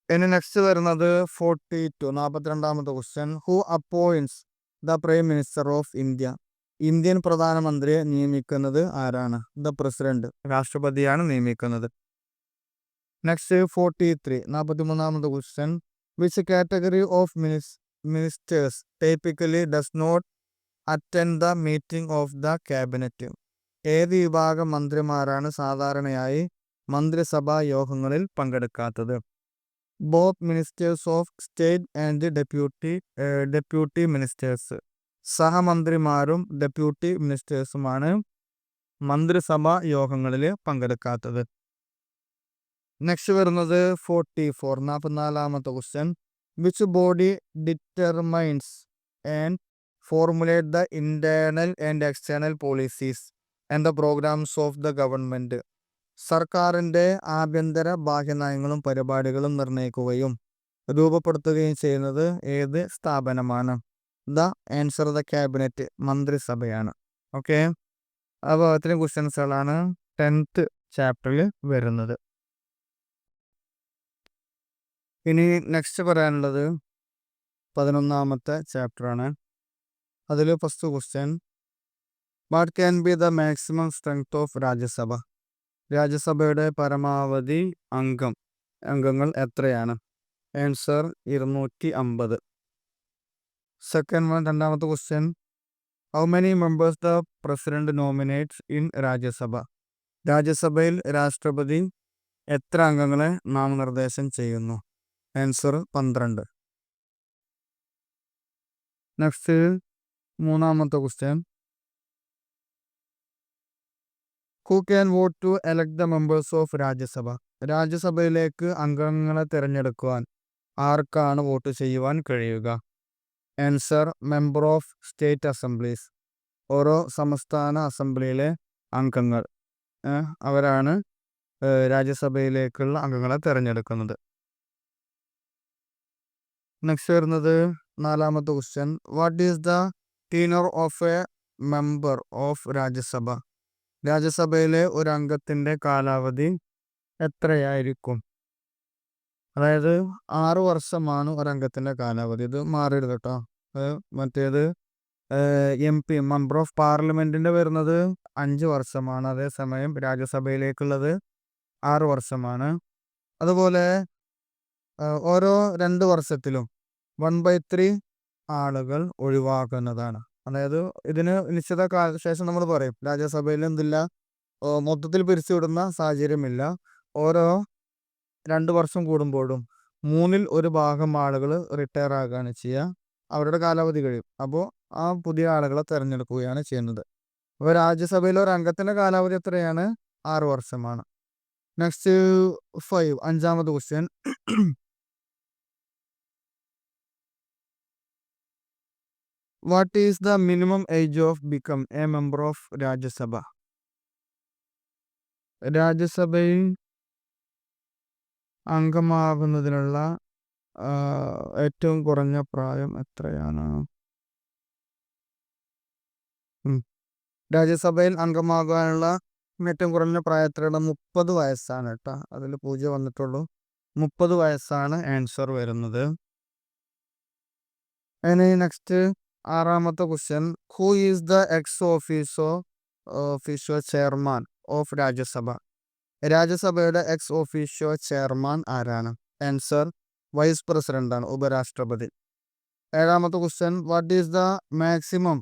ഇനി നെക്സ്റ്റ് വരുന്നത് 42 question. Who appoints the prime minister of India? Indian പ്രധാനമന്ത്രിയെ നിയമിക്കുന്നത് ആരാണ്? ദ പ്രസിഡന്റ്, രാഷ്ട്രപതിയാണ് നിയമിക്കുന്നത്. Next 43 question. Which category of ministers typically does not attend the meeting of the cabinet? ഏത് വിഭാഗം മന്ത്രിമാരാണ് സാധാരണയായി മന്ത്രിസഭാ യോഗങ്ങളിൽ പങ്കെടുക്കാത്തത്? Both ministers of state and deputy ministers. സഹമന്ത്രിമാരും ഡെപ്യൂട്ടി മിനിസ്റ്റേഴ്സുമാണ് മന്ത്രിസഭാ യോഗങ്ങളിൽ പങ്കെടുക്കാത്തത്. നെക്സ്റ്റ് വരുന്നത് 44 question. Which body determines and formulate the internal and external policies and the programs of the government? സർക്കാരിന്റെ ആഭ്യന്തര ബാഹ്യനയങ്ങളും പരിപാടികളും നിർണ്ണയിക്കുകയും രൂപപ്പെടുത്തുകയും ചെയ്യുന്നത് ഏത് സ്ഥാപനമാണ്? ദ ആൻസർ ദ ക്യാബിനറ്റ്, മന്ത്രിസഭയാണ്. ഓക്കെ, അപ്പോൾ ഇത്രയും ക്വസ്റ്റ്യൻസുകളാണ് 10th ചാപ്റ്ററിൽ വരുന്നത്. ഇനി നെക്സ്റ്റ് പറയാനുള്ളത് 11ാമത്തെ ചാപ്റ്ററാണ്. അതിൽ first question. What can be the maximum strength of Rajya Sabha? രാജ്യസഭയുടെ പരമാവധി അംഗങ്ങൾ എത്രയാണ്? ആൻസർ 250. രണ്ടാമത്തെ question. How many members the president nominates in Rajya Sabha? രാജ്യസഭയിൽ രാഷ്ട്രപതി എത്ര അംഗങ്ങളെ നാമനിർദ്ദേശം ചെയ്യുന്നു? ആൻസർ 12. നെക്സ്റ്റ് 3ാമത്തെ question. Who can vote to elect the members of Rajya Sabha? രാജ്യസഭയിലേക്ക് അംഗങ്ങളെ തിരഞ്ഞെടുക്കുവാൻ ആർക്കാണ് വോട്ട് ചെയ്യുവാൻ കഴിയുക? Answer member of state assemblies. ഓരോ സംസ്ഥാന അസംബ്ലിയിലെ അംഗങ്ങൾ അവരാണ് രാജ്യസഭയിലേക്കുള്ള അംഗങ്ങളെ തിരഞ്ഞെടുക്കുന്നത്. നെക്സ്റ്റ് വരുന്നത് 4ാമത്തെ question. What is the tenure of a member of Rajya Sabha? രാജ്യസഭയിലെ ഒരു അംഗത്തിന്റെ കാലാവധി എത്രയായിരിക്കും? അതായത് 6 വർഷമാണ് ഒരംഗത്തിന്റെ കാലാവധി. ഇത് മാറരുത് കേട്ടോ. മറ്റേത് MP, മെമ്പർ ഓഫ് പാർലമെന്റിന്റെ വരുന്നത് 5 വർഷമാണ്. അതേസമയം രാജ്യസഭയിലേക്കുള്ളത് 6 വർഷമാണ്. അതുപോലെ ഓരോ 2 വർഷത്തിലും 1/3 ആളുകൾ ഒഴിവാക്കുന്നതാണ്. അതായത് ഇതിന് നിശ്ചിത കാലശേഷം നമ്മൾ പറയും രാജ്യസഭയിൽ എന്തില്ല, മൊത്തത്തിൽ പിരിച്ചുവിടുന്ന സാഹചര്യമില്ല. ഓരോ 2 വർഷം കൂടുമ്പോഴും 1/3 ആളുകൾ റിട്ടയർ ആകുകയാണ് ചെയ്യുക. അവരുടെ കാലാവധി കഴിയും. അപ്പോൾ ആ പുതിയ ആളുകളെ തിരഞ്ഞെടുക്കുകയാണ് ചെയ്യുന്നത്. അപ്പോൾ രാജ്യസഭയിലെ ഒരു അംഗത്തിന്റെ കാലാവധി എത്രയാണ്? 6 വർഷമാണ്. നെക്സ്റ്റ് 5, അഞ്ചാമത്തെ question. What is the minimum age of become a member of Rajya Sabha? രാജ്യസഭയിൽ അംഗമാകുന്നതിനുള്ള ഏറ്റവും കുറഞ്ഞ പ്രായം എത്രയാണ്? രാജ്യസഭയിൽ അംഗമാകാനുള്ള ഏറ്റവും കുറഞ്ഞ പ്രായം എത്രയാണ്? 30 വയസ്സാണ് കേട്ടോ. അതിൽ 0 വന്നിട്ടുള്ളൂ. 30 വയസ്സാണ് ആൻസർ വരുന്നത്. ഇനി നെക്സ്റ്റ് 6ാമത്തെ question. Who is the ex officio chairman of Rajya Sabha? രാജ്യസഭയുടെ എക്സ് ഓഫീഷ്യോ ചെയർമാൻ ആരാണ്? ആൻസർ വൈസ് പ്രസിഡന്റ് ആണ്, ഉപരാഷ്ട്രപതി. 7ാമത്തെ question. What is the maximum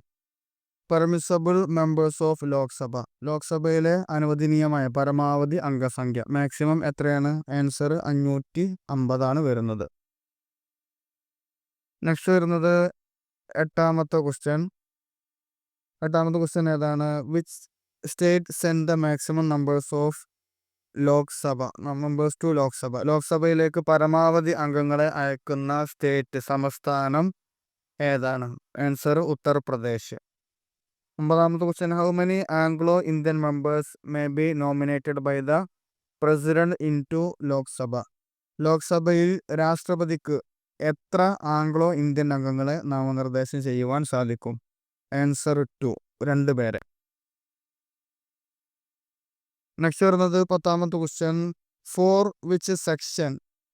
permissible members of Lok Sabha? ലോക്സഭയിലെ അനുവദനീയമായ പരമാവധി അംഗസംഖ്യ മാക്സിമം എത്രയാണ്? ആൻസർ 550 ആണ് വരുന്നത്. നെക്സ്റ്റ് വരുന്നത് 8ാമത്തെ ക്വസ്റ്റ്യൻ. 8ാമത്തെ ക്വസ്റ്റ്യൻ ഏതാണ്? Which state send the maximum numbers of members to Lok Sabha? ലോക്സഭയിലേക്ക് പരമാവധി അംഗങ്ങളെ അയക്കുന്ന സ്റ്റേറ്റ്, സംസ്ഥാനം ഏതാണ്? ആൻസർ ഉത്തർപ്രദേശ്. 9ാമത്തെ question. How many Anglo Indian members may be nominated by the president in to Lok Sabha? ലോക്സഭയിൽ രാഷ്ട്രപതിക്ക് എത്ര ആംഗ്ലോ ഇന്ത്യൻ അംഗങ്ങളെ നാമനിർദ്ദേശം ചെയ്യുവാൻ സാധിക്കും? ആൻസർ 2, 2 പേരെ. നെക്സ്റ്റ് വരുന്നത് 10ാമത്തെ question. For which section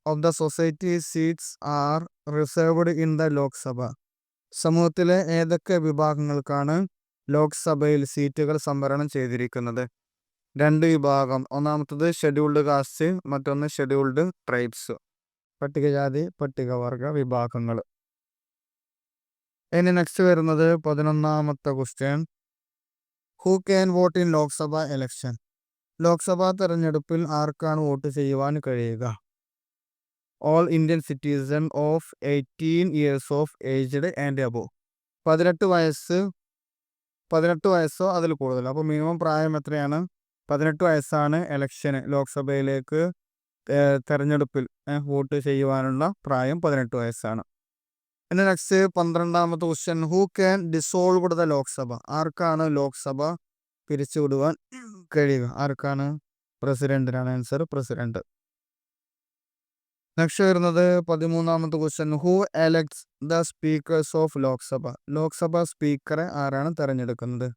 of the society seats are reserved in the Lok Sabha? സമൂഹത്തിലെ ഏതൊക്കെ വിഭാഗങ്ങൾക്കാണ് ലോക്സഭയിൽ സീറ്റുകൾ സംവരണം ചെയ്തിരിക്കുന്നത്? 2 വിഭാഗം. ഒന്നാമത്തത് ഷെഡ്യൂൾഡ് കാസ്റ്റ്, മറ്റൊന്ന് ഷെഡ്യൂൾഡ് ട്രൈബ്സ്, പട്ടികജാതി പട്ടികവർഗ വിഭാഗങ്ങൾ. ഇനി നെക്സ്റ്റ് വരുന്നത് 11ാമത്തെ question. Who can vote in Lok Sabha election? ലോക്സഭാ തെരഞ്ഞെടുപ്പിൽ ആർക്കാണ് വോട്ട് ചെയ്യുവാൻ കഴിയുക? All Indian citizen of 18 years of aged and above. 18 വയസ്സോ അതിൽ കൂടുതൽ. അപ്പോൾ മിനിമം പ്രായം എത്രയാണ്? 18 വയസ്സാണ് എലക്ഷന്, ലോക്സഭയിലേക്ക് തെരഞ്ഞെടുപ്പിൽ വോട്ട് ചെയ്യുവാനുള്ള പ്രായം 18 വയസ്സാണ്. പിന്നെ നെക്സ്റ്റ് 12ാമത്തെ question. Who can dissolve the Lok Sabha? ആർക്കാണ് ലോക്സഭ പിരിച്ചുവിടുവാൻ കഴിയുക? ആർക്കാണ്? പ്രസിഡന്റിനാണ്. Answer president. നെക്സ്റ്റ് വരുന്നത് 13ാമത്തെ question. Who elects the speakers of Lok Sabha? Lok Sabha സ്പീക്കറെ ആരാണ് തെരഞ്ഞെടുക്കുന്നത്?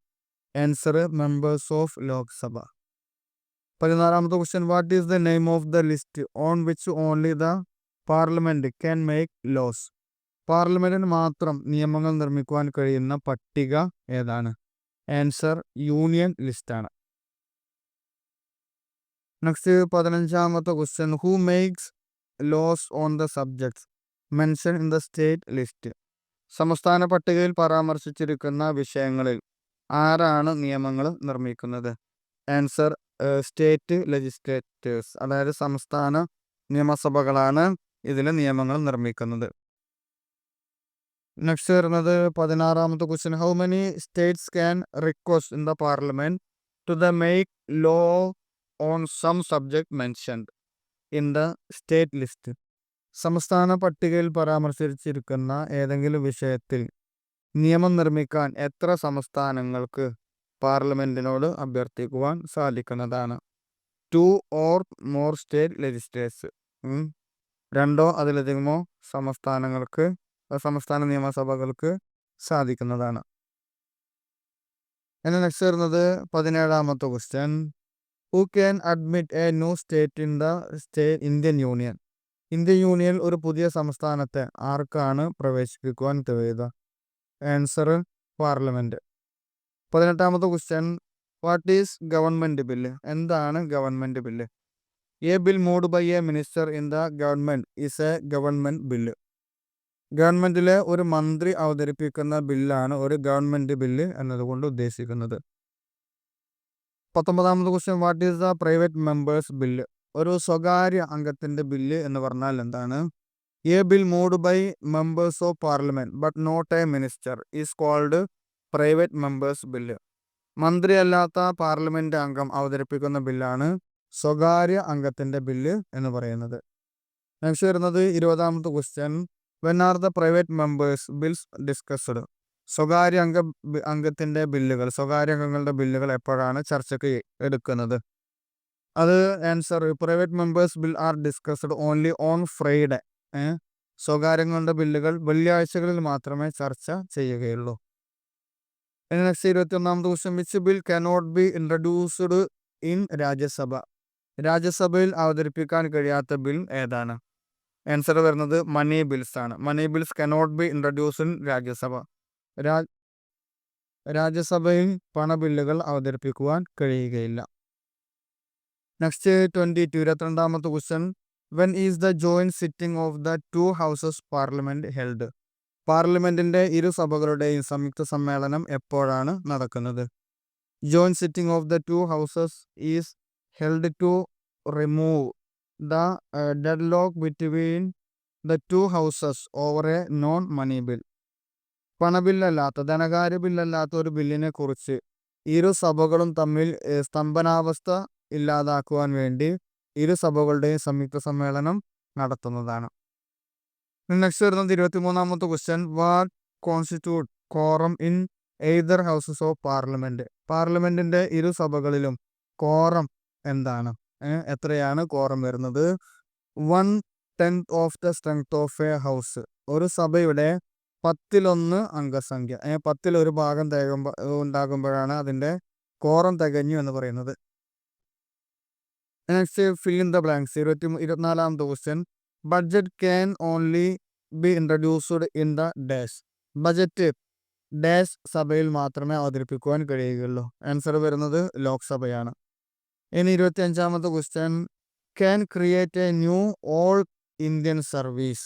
Answer members of Lok Sabha. 14ാമത്തെ question. What is the name of the list on which only the parliament can make laws? പാർലമെന്റിന് മാത്രം നിയമങ്ങൾ നിർമ്മിക്കുവാൻ കഴിയുന്ന പട്ടിക ഏതാണ്? ആൻസർ യൂണിയൻ ലിസ്റ്റാണ്. നെക്സ്റ്റ് 15ാമത്തെ question. Who makes laws on the subjects mention in the state list? സംസ്ഥാന പട്ടികയിൽ പരാമർശിച്ചിരിക്കുന്ന വിഷയങ്ങളിൽ ആരാണ് നിയമങ്ങൾ നിർമ്മിക്കുന്നത്? ആൻസർ സ്റ്റേറ്റ് ലെജിസ്ലേറ്റേഴ്സ്, അതായത് സംസ്ഥാന നിയമസഭകളാണ് ഇതിലെ നിയമങ്ങൾ നിർമ്മിക്കുന്നത്. നെക്സ്റ്റ് വരുന്നത് 16ാമത്തെ question. How many states can request in the parliament to the make law on some subject mentioned in the state list? സംസ്ഥാന പട്ടികയിൽ പരാമർശിച്ചിരിക്കുന്ന ഏതെങ്കിലും വിഷയത്തിൽ നിയമം നിർമ്മിക്കാൻ എത്ര സംസ്ഥാനങ്ങൾക്ക് പാർലമെന്റിനോട് അഭ്യർത്ഥിക്കുവാൻ സാധിക്കുന്നതാണ്? 2 or more സ്റ്റേറ്റ് ലെജിസ്ലേറ്റേഴ്സ്. 2 അതിലധികമോ സംസ്ഥാന നിയമസഭകൾക്ക് സാധിക്കുന്നതാണ്. ഇനി നെക്സ്റ്റ് വരുന്നത് 17ാമത്തെ question. Who can admit a new state in the Indian union? Indian യൂണിയനിൽ ഒരു പുതിയ സംസ്ഥാനത്തെ ആർക്കാണ് പ്രവേശിപ്പിക്കുവാൻ കഴിയുക? Answer parliament. 18ാമത്തെ question. What is government bill? എന്താണ് government bill? A bill moved by a minister in the government is a government bill. ഗവൺമെന്റിലെ ഒരു മന്ത്രി അവതരിപ്പിക്കുന്ന ബില്ലാണ് ഒരു ഗവൺമെന്റ് ബില്ല് എന്നതുകൊണ്ട് ഉദ്ദേശിക്കുന്നത്. 19ാമത്തെ question. What is the private members bill? ഒരു സ്വകാര്യ അംഗത്തിന്റെ ബില്ല് എന്ന് പറഞ്ഞാൽ എന്താണ്? A bill moved by members of parliament but not a minister is called private members bill. മന്ത്രിയല്ലാത്ത പാർലമെന്റ് അംഗം അവതരിപ്പിക്കുന്ന ബില്ലാണ് സ്വകാര്യ അംഗത്തിന്റെ ബില്ല് എന്ന് പറയുന്നത്. നെക്സ്റ്റ് വരുന്നത് 20ാമത്തെ question. When are the private members bills discussed? സ്വകാര്യ അംഗത്തിന്റെ ബില്ലുകൾ, സ്വകാര്യ അംഗങ്ങളുടെ ബില്ലുകൾ എപ്പോഴാണ് ചർച്ചയ്ക്ക് എടുക്കുന്നത്? അത് answer, private members bill are discussed only on Friday. സ്വകാര്യ അംഗങ്ങളുടെ ബില്ലുകൾ വെള്ളിയാഴ്ചകളിൽ മാത്രമേ ചർച്ച ചെയ്യുകയുള്ളൂ. നെക്സ്റ്റ് 21ാമത്തെ question. Which bill cannot be introduced in Rajya Sabha? രാജ്യസഭയിൽ അവതരിപ്പിക്കാൻ കഴിയാത്ത ബിൽ ഏതാണ്? ആൻസർ വരുന്നത് മണി ബിൽസ് ആണ്. Money bills cannot be introduced in Rajya Sabha. രാജ്യസഭയിൽ പണബില്ലുകൾ അവതരിപ്പിക്കുവാൻ കഴിയുകയില്ല. നെക്സ്റ്റ് 22ാമത്തെ question. When is the joint sitting of the two houses parliament held? പാർലമെന്റിന്റെ ഇരു സഭകളുടെയും സംയുക്ത സമ്മേളനം എപ്പോഴാണ് നടക്കുന്നത്? Joint sitting of the two houses is held to remove the deadlock between the two houses over a non money bill. പണബില്ലല്ലാത്ത, ധനകാര്യ ബില്ലല്ലാത്ത ഒരു ബില്ലിനെ കുറിച്ച് ഇരു സഭകളും തമ്മിൽ സ്തംഭനാവസ്ഥ ഇല്ലാതാക്കുവാൻ വേണ്ടി ഇരു സഭകളുടെയും സംയുക്ത സമ്മേളനം നടത്തുന്നതാണ്. നെക്സ്റ്റ് വരുന്നത് 23ാമത്തെ question. What constitute quorum in either houses of parliament? പാർലമെന്റിന്റെ ഇരു സഭകളിലും കോറം എന്താണ്? എത്രയാണ് കോറം വരുന്നത്? 1/10 of the strength of a house. ഒരു സഭയുടെ 10 അംഗസംഖ്യ, 10 ഭാഗം ഉണ്ടാകുമ്പോഴാണ് അതിന്റെ കോറം തികഞ്ഞു എന്ന് പറയുന്നത്. Next fill in the blanks. 24ാമത്തെ question. Budget can only be introduced in the dash. Budget dash സഭയിൽ മാത്രമേ അവതരിപ്പിക്കുവാൻ കഴിയുകയുള്ളൂ. ആൻസർ വരുന്നത് ലോക്സഭയാണ്. ഇനി 25ാമത്തെ question. Can create a new all Indian service.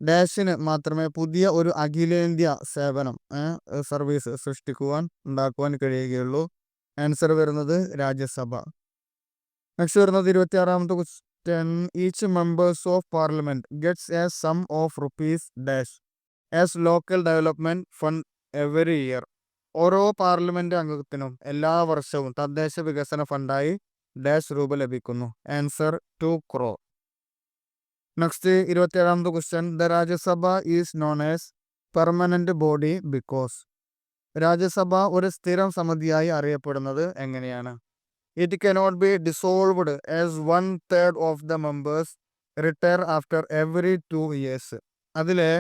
ഡാഷിന് മാത്രമേ പുതിയ ഒരു അഖിലേന്ത്യാ സേവനം സർവീസ് ഉണ്ടാക്കുവാൻ കഴിയുകയുള്ളൂ. ആൻസർ വരുന്നത് രാജ്യസഭ. നെക്സ്റ്റ് വരുന്നത് 26ാമത്തെ question. Each members of parliament gets a sum of rupees dash as local development fund every year. ഓരോ പാർലമെന്റ് അംഗത്തിനും എല്ലാ വർഷവും തദ്ദേശ വികസന ഫണ്ടായി ഡാഷ് രൂപ ലഭിക്കുന്നു. Answer 2 crore. നെക്സ്റ്റ് 27ാമത്തെ question. The Rajya Sabha is known as permanent body because. Rajya Sabha ഒരു സ്ഥിരം സമിതിയായി അറിയപ്പെടുന്നത് എങ്ങനെയാണ്? It cannot be dissolved as 1/3 of the members retire after every 2 years. അതിലെ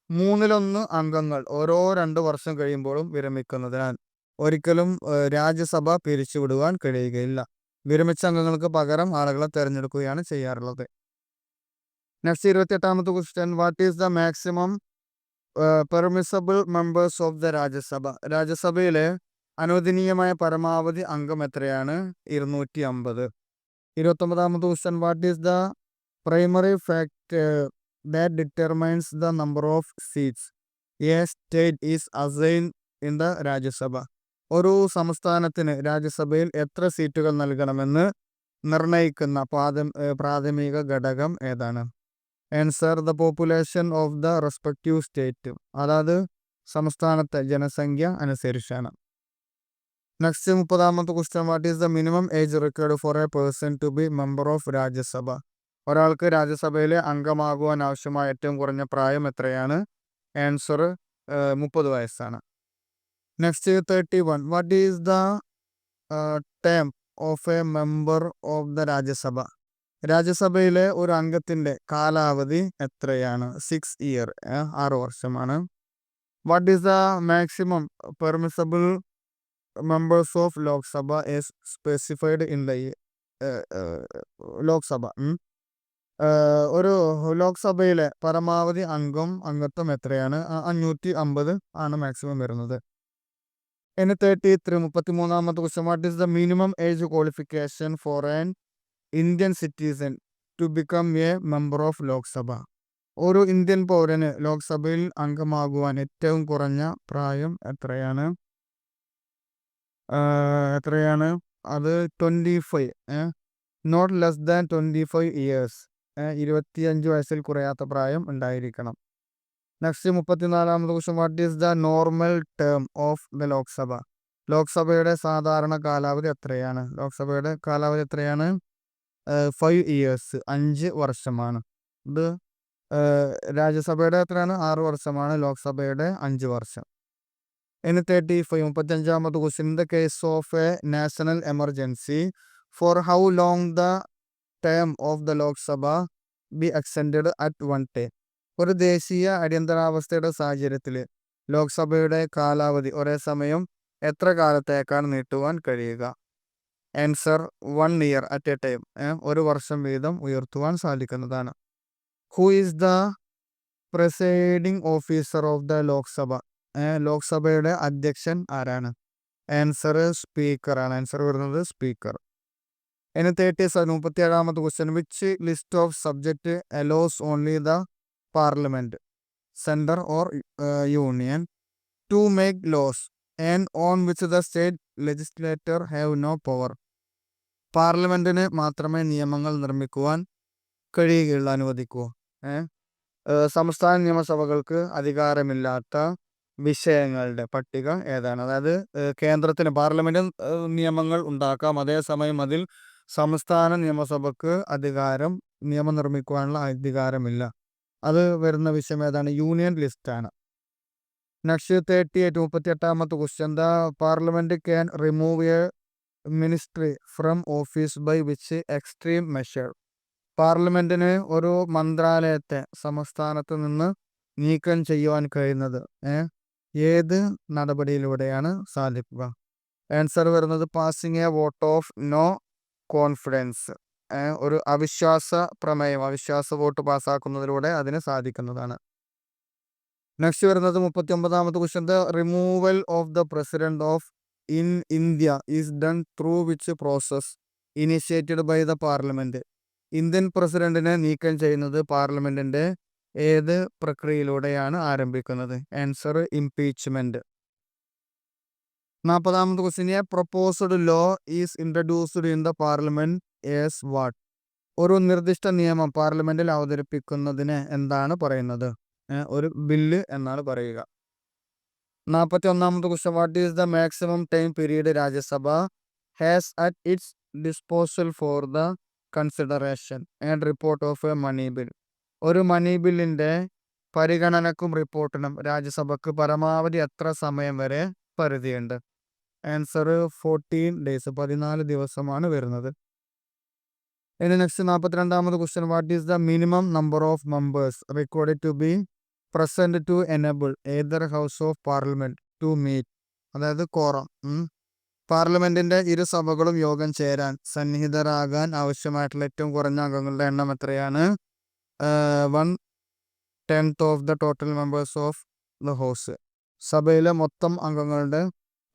1/3 അംഗങ്ങൾ ഓരോ 2 വർഷം കഴിയുമ്പോഴും വിരമിക്കുന്നതിനാൽ ഒരിക്കലും രാജ്യസഭ പിരിച്ചുവിടുവാൻ കഴിയുകയില്ല. വിരമിച്ച അംഗങ്ങൾക്ക് പകരം ആളുകളെ തെരഞ്ഞെടുക്കുകയാണ് ചെയ്യാറുള്ളത്. നെക്സ്റ്റ് 28ാമത്തെ question. What is the maximum permissible members of the Rajya Sabha? രാജ്യസഭയിലെ അനുവദനീയമായ പരമാവധി അംഗം എത്രയാണ്? 250. 29ാമത്തെ question. What is the primary factor that determines the number of seats a state is assigned in the Rajya Sabha? ഒരു സംസ്ഥാനത്തിന് രാജ്യസഭയിൽ എത്ര സീറ്റുകൾ നൽകണമെന്ന് നിർണയിക്കുന്ന പ്രാഥമിക ഘടകം ഏതാണ്? Answer the population of the respective state. അതായത് സംസ്ഥാനത്തെ ജനസംഖ്യ അനുസരിച്ചാണ്. നെക്സ്റ്റ് 30ാമത്തെ question. What is the minimum age required for a person to be member of Rajya Sabha? ഒരാൾക്ക് രാജ്യസഭയിലെ അംഗമാകുവാൻ ആവശ്യമായ ഏറ്റവും കുറഞ്ഞ പ്രായം എത്രയാണ്? ആൻസർ 30 വയസ്സാണ്. Next 31. What is the term of a member of the Rajya Sabha? രാജ്യസഭയിലെ ഒരു അംഗത്തിന്റെ കാലാവധി എത്രയാണ്? 6 years, 6 വർഷമാണ്. What is the maximum permissible members of Lok Sabha is specified in the Lok Sabha. ഒരു ലോക്സഭയിലെ പരമാവധി അംഗത്വം എത്രയാണ്? 550 ആണ് മാക്സിമം വരുന്നത്. ഇനി 33ാമത്തെ question. What is the minimum age qualification for an Indian citizen to become a member of Lok Sabha? ഒരു ഇന്ത്യൻ പൗരന് ലോക്സഭയിൽ അംഗമാകുവാൻ ഏറ്റവും കുറഞ്ഞ പ്രായം എത്രയാണ്? അത് 25. Not less than 25 years. 25 വയസ്സിൽ കുറയാത്ത പ്രായം ഉണ്ടായിരിക്കണം. നെക്സ്റ്റ് 34ാമത്തെ question, what is the normal term of the Lok Sabha? ലോക്സഭയുടെ സാധാരണ കാലാവധി എത്രയാണ്? ലോക്സഭയുടെ കാലാവധി എത്രയാണ്? 5 ഇയേഴ്സ്, 5 വർഷമാണ്. ഇത് രാജ്യസഭയുടെ എത്രയാണ്? 6 വർഷമാണ്. ലോക്സഭയുടെ 5 വർഷം. ഇനി 35ാമത്തെ question, in the case of a national emergency for how long the term of the Lok Sabha be extended at one time? ഒരു ദേശീയ അടിയന്തരാവസ്ഥയുടെ സാഹചര്യത്തിൽ ലോക്സഭയുടെ കാലാവധി ഒരേ സമയം എത്ര കാലത്തേക്കാണ് നീട്ടുവാൻ കഴിയുക? Answer 1 year at a time. 1 വർഷം വീതം ഉയർത്തുവാൻ സാധിക്കുന്നതാണ്. Who is the presiding officer of the Lok Sabha? ലോക്സഭയുടെ അധ്യക്ഷൻ ആരാണ്? ആൻസർ സ്പീക്കറാണ്. ആൻസർ വരുന്നത് സ്പീക്കർ. ഇനി 37ാമത്തെ question, which list of subject allows only the parliament, centre or union to make laws and on which the state legislator have no power? പാർലമെന്റിന് മാത്രമേ നിയമങ്ങൾ നിർമ്മിക്കുവാൻ കഴിയുകയുള്ളൂ, അനുവദിക്കൂ. സംസ്ഥാന നിയമസഭകൾക്ക് അധികാരമില്ലാത്ത വിഷയങ്ങളുടെ പട്ടിക ഏതാണ്? അതായത് കേന്ദ്രത്തിന് പാർലമെന്റ് നിയമങ്ങൾ ഉണ്ടാക്കാം, അതേസമയം അതിൽ സംസ്ഥാന നിയമസഭക്ക് നിയമം നിർമ്മിക്കുവാനുള്ള അധികാരമില്ല. അത് വരുന്ന വിഷയം ഏതാണ്? യൂണിയൻ ലിസ്റ്റാണ്. നെക്സ്റ്റ് 38ാമത്തെ question, the parliament can remove a ministry from office by which extreme measure? പാർലമെന്റിന് ഒരു മന്ത്രാലയത്തെ സംസ്ഥാനത്ത് നിന്ന് നീക്കം ചെയ്യുവാൻ കഴിയുന്നത് ഏത് നടപടിയിലൂടെയാണ് സാധിക്കുക? ആൻസർ വരുന്നത് passing a vote of no confidence. ഒരു അവിശ്വാസ പ്രമേയം, അവിശ്വാസ വോട്ട് പാസ്സാക്കുന്നതിലൂടെ അതിന് സാധിക്കുന്നതാണ്. നെക്സ്റ്റ് വരുന്നത് 39ാമത്തെ question, the removal of the president of in India is done through which process initiated by the parliament? Indian പ്രസിഡന്റിനെ നീക്കം ചെയ്യുന്നത് പാർലമെന്റിന്റെ ഏത് പ്രക്രിയയിലൂടെയാണ് ആരംഭിക്കുന്നത്? Answer impeachment. 40ാമത്തെ question, a proposed law is introduced in the parliament as what? ഒരു നിർദ്ദിഷ്ട നിയമം പാർലമെന്റിൽ അവതരിപ്പിക്കുന്നതിന് എന്താണ് പറയുന്നത്? ഒരു ബില്ല് എന്നാണ് പറയുക. 41ാമത്തെ question, what is the maximum time period Rajya Sabha has at its disposal for the consideration and report of a money bill? ഒരു മണി ബില്ലിന്റെ പരിഗണനക്കും റിപ്പോർട്ടിനും രാജ്യസഭക്ക് പരമാവധി എത്ര സമയം വരെ പരിധിയുണ്ട്? ആൻസർ 14 ഡേയ്സ്, 14 ദിവസമാണ് വരുന്നത്. ഇനി നെക്സ്റ്റ് 42ാമത് question, what is the minimum number of members required to be present to enable either house of parliament to meet? അതായത് കോറം. പാർലമെന്റിന്റെ ഇരു സഭകളും യോഗം ചേരാൻ സന്നിഹിതരാകാൻ ആവശ്യമായിട്ടുള്ള ഏറ്റവും കുറഞ്ഞ അംഗങ്ങളുടെ എണ്ണം എത്രയാണ്? 1/10 of the total members of the house. സഭയിലെ മൊത്തം അംഗങ്ങളുടെ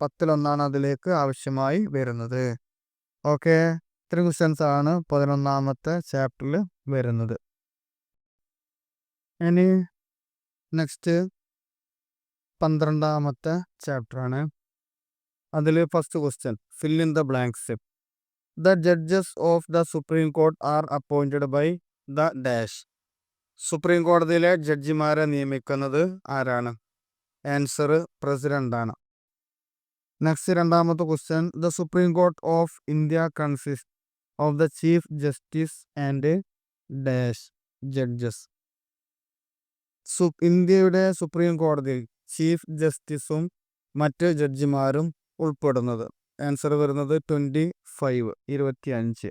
10/1 അതിലേക്ക് ആവശ്യമായി വരുന്നത്. ഓക്കെ, ഇത്രയും ക്വസ്റ്റ്യൻസ് ആണ് 11ാമത്തെ ചാപ്റ്ററിൽ വരുന്നത്. ഇനി നെക്സ്റ്റ് 12ാമത്തെ ചാപ്റ്റർ ആണ്. അതിൽ first question, fill in the blanks. The judges of the supreme court are appointed by the dash? Supreme കോടതിയിലെ ജഡ്ജിമാരെ നിയമിക്കുന്നത് ആരാണ്? ആൻസർ പ്രസിഡന്റ് ആണ്. നെക്സ്റ്റ് 2ാമത്തെ question, the supreme court of India consist of the chief justice and dash judges? ഇന്ത്യയുടെ supreme കോടതിയിൽ chief ജസ്റ്റിസും മറ്റ് ജഡ്ജിമാരും ഉൾപ്പെടുന്നത്? ആൻസർ വരുന്നത് 25.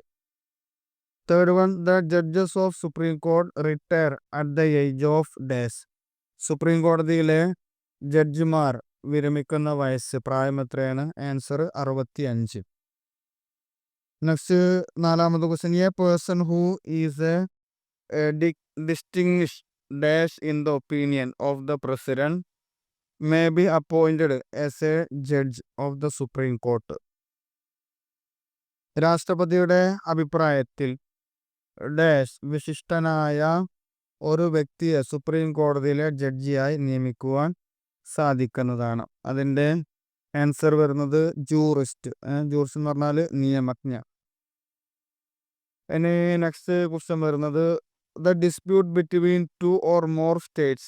Third one, the judges of supreme court retire at the age of dash? Supreme കോടതിയിലെ ജഡ്ജിമാർ വിരമിക്കുന്ന പ്രായം എത്രയാണ്? ആൻസർ 65. നെക്സ്റ്റ് 4ാമത്തെ question, a person who is a distinguished dash in the opinion of the president may be appointed as a judge of the Supreme Court. രാഷ്ട്രപതിയുടെ അഭിപ്രായത്തിൽ dash വിശിഷ്ടനായ ഒരു വ്യക്തിയെ സുപ്രീം കോടതിയിലെ ജഡ്ജിയായി നിയമിക്കുവാൻ സാധിക്കുന്നതാണ്. അതിൻ്റെ ആൻസർ വരുന്നത് ജൂറിസ്റ്റ്. ജൂറിസ്റ്റ് എന്ന് പറഞ്ഞാൽ നിയമജ്ഞ. ഇനി നെക്സ്റ്റ് ക്വസ്റ്റ്യൻ വരുന്നത് the dispute between two or more states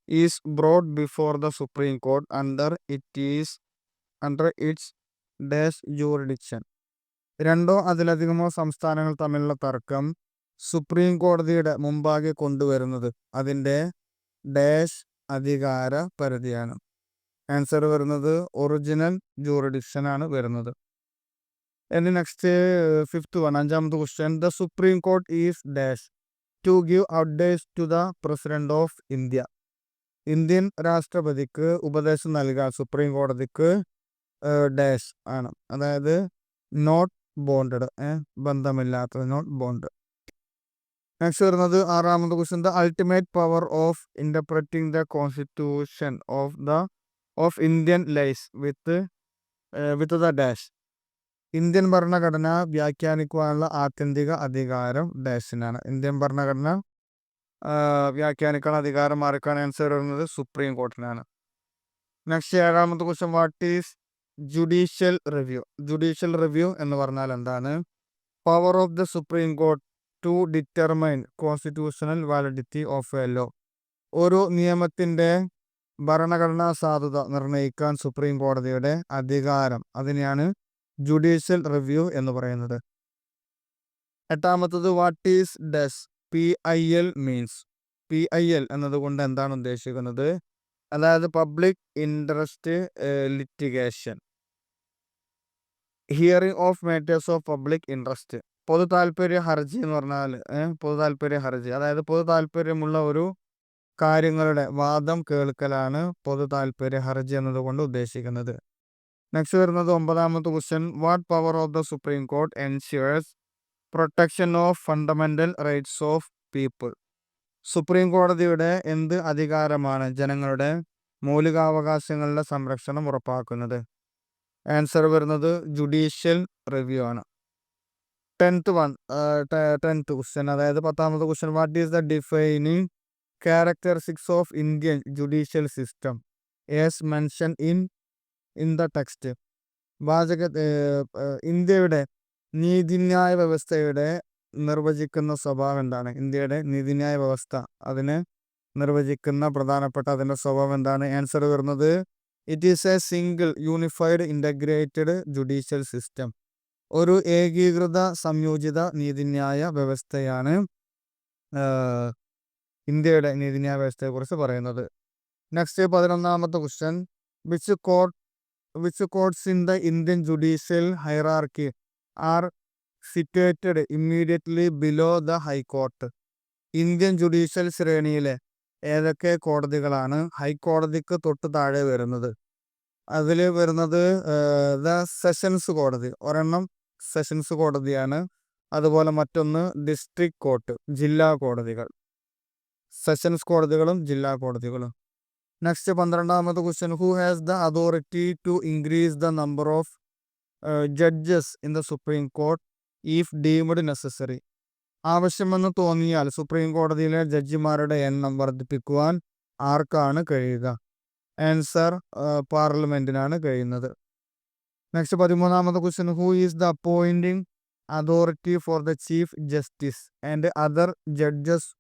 is brought before the Supreme Court under its dash jurisdiction. രണ്ടോ അതിലധികമോ സംസ്ഥാനങ്ങൾ തമ്മിലുള്ള തർക്കം സുപ്രീം കോടതിയുടെ മുമ്പാകെ കൊണ്ടുവരുന്നത് അതിൻ്റെ ഡാഷ് അധികാര പരിധിയാണ്. ആൻസർ വരുന്നത് ഒറിജിനൽ ജൂറിഡിക്ഷൻ ആണ് വരുന്നത്. And next, fifth one, അഞ്ചാമത്തെ question. The Supreme Court is dash to give advice to the President of India. Indian രാഷ്ട്രപതിക്ക് ഉപദേശം നൽകാൻ സുപ്രീം കോടതിക്ക് ഡാഷ് ആണ്, അതായത് നോട്ട് ബോണ്ടഡ്, ബന്ധമില്ലാത്തത്, നോട്ട് ബോണ്ട്. നെക്സ്റ്റ് വരുന്നത് ആറാമത്തെ question. The ultimate power of interpreting the constitution of Indian lies with the dash. Indian ഭരണഘടന വ്യാഖ്യാനിക്കുവാനുള്ള ആത്യന്തിക അധികാരം ഡാഷിനാണ്. ഇന്ത്യൻ ഭരണഘടന വ്യാഖ്യാനിക്കാനുള്ള അധികാരം ആർക്കാണ്? ആൻസർ വരുന്നത് സുപ്രീം കോർട്ടിനാണ്. നെക്സ്റ്റ് ഏഴാമത്തെ question. What is judicial review? Judicial review എന്ന് പറഞ്ഞാൽ എന്താണ്? Power of the supreme court to determine constitutional validity of a law. ഒരു നിയമത്തിൻ്റെ ഭരണഘടനാ സാധുത നിർണ്ണയിക്കാൻ സുപ്രീം കോടതിയുടെ അധികാരം, അതിനെയാണ് ജുഡീഷ്യൽ റിവ്യൂ എന്ന് പറയുന്നത്. എട്ടാമത്തത്. What is does PIL means? PIL എന്നതുകൊണ്ട് എന്താണ് ഉദ്ദേശിക്കുന്നത്? അതായത് public interest litigation, hearing of matters of public interest. പൊതു താല്പര്യ ഹർജി എന്ന് പറഞ്ഞാൽ പൊതു താല്പര്യ ഹർജി, അതായത് പൊതു താല്പര്യമുള്ള ഒരു കാര്യങ്ങളുടെ വാദം കേൾക്കലാണ് പൊതു താല്പര്യ ഹർജി എന്നതുകൊണ്ട് ഉദ്ദേശിക്കുന്നത്. നെക്സ്റ്റ് വരുന്നത് ഒമ്പതാമത്തെ question. What power of the supreme court ensures protection of fundamental rights of people? Supreme കോടതിയുടെ എന്ത് അധികാരമാണ് ജനങ്ങളുടെ മൗലികാവകാശങ്ങളുടെ സംരക്ഷണം ഉറപ്പാക്കുന്നത്? ആൻസർ വരുന്നത് ജുഡീഷ്യൽ റിവ്യൂ ആണ്. ടെൻത്ത് ക്വസ്റ്റ്യൻ, അതായത് പത്താമത്തെ question. What is the defining characteristics of Indian judicial system as mention in the text? ഇന്ത്യയുടെ നീതിന്യായ വ്യവസ്ഥയുടെ നിർവചിക്കുന്ന സ്വഭാവം എന്താണ്? ഇന്ത്യയുടെ നീതിന്യായ വ്യവസ്ഥ അതിനെ നിർവചിക്കുന്ന പ്രധാനപ്പെട്ട അതിൻ്റെ സ്വഭാവം എന്താണ്? ആൻസർ വരുന്നത് it is a single unified integrated judicial system. ഒരു ഏകീകൃത സംയോജിത നീതിന്യായ വ്യവസ്ഥയാണ് ഇന്ത്യയുടെ നീതിന്യായ വ്യവസ്ഥയെക്കുറിച്ച് പറയുന്നത്. നെക്സ്റ്റ് 11ാമത്തെ question. Which courts in the Indian judicial hierarchy are situated immediately below the high court? Indian judicial ശ്രേണിയിലെ ഏതൊക്കെ കോടതികളാണ് ഹൈക്കോടതിക്ക് തൊട്ട് താഴെ വരുന്നത്? അതിൽ വരുന്നത് ദ സെഷൻസ് കോടതി, ഒരെണ്ണം സെഷൻസ് കോടതിയാണ്. അതുപോലെ മറ്റൊന്ന് ഡിസ്ട്രിക്ട് കോർട്ട്, ജില്ലാ കോടതികൾ. സെഷൻസ് കോടതികളും ജില്ലാ കോടതികളും. നെക്സ്റ്റ് 12ാമത്തെ question. Who has the authority to increase the number of judges in the supreme court if deemed necessary? ആവശ്യമെന്ന് തോന്നിയാൽ സുപ്രീം കോടതിയിലെ ജഡ്ജിമാരുടെ എണ്ണം വർദ്ധിപ്പിക്കുവാൻ ആർക്കാണ് കഴിയുക? ആൻസർ പാർലമെന്റിനാണ് കഴിയുന്നത്. നെക്സ്റ്റ് 13ാമത്തെ question. Who is the appointing authority for the chief justice and other judges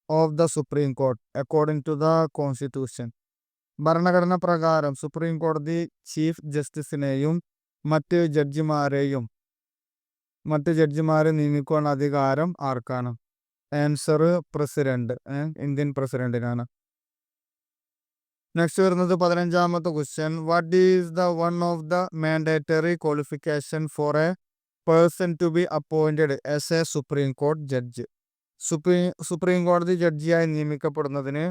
of the supreme court according to the constitution? ഭരണഘടന പ്രകാരം സുപ്രീം കോടതി ചീഫ് ജസ്റ്റിസിനെയും മറ്റ് ജഡ്ജിമാരെ നിയമിക്കുവാനുള്ള അധികാരം ആർക്കാണ്? ആൻസർ പ്രസിഡന്റ്, ഇന്ത്യൻ പ്രസിഡന്റിനാണ്. നെക്സ്റ്റ് വരുന്നത് 15ാമത്തെ question. What is the one of the mandatory qualification for a person to be appointed as a supreme court judge? Supreme കോടതി ജഡ്ജിയായി നിയമിക്കപ്പെടുന്നതിന്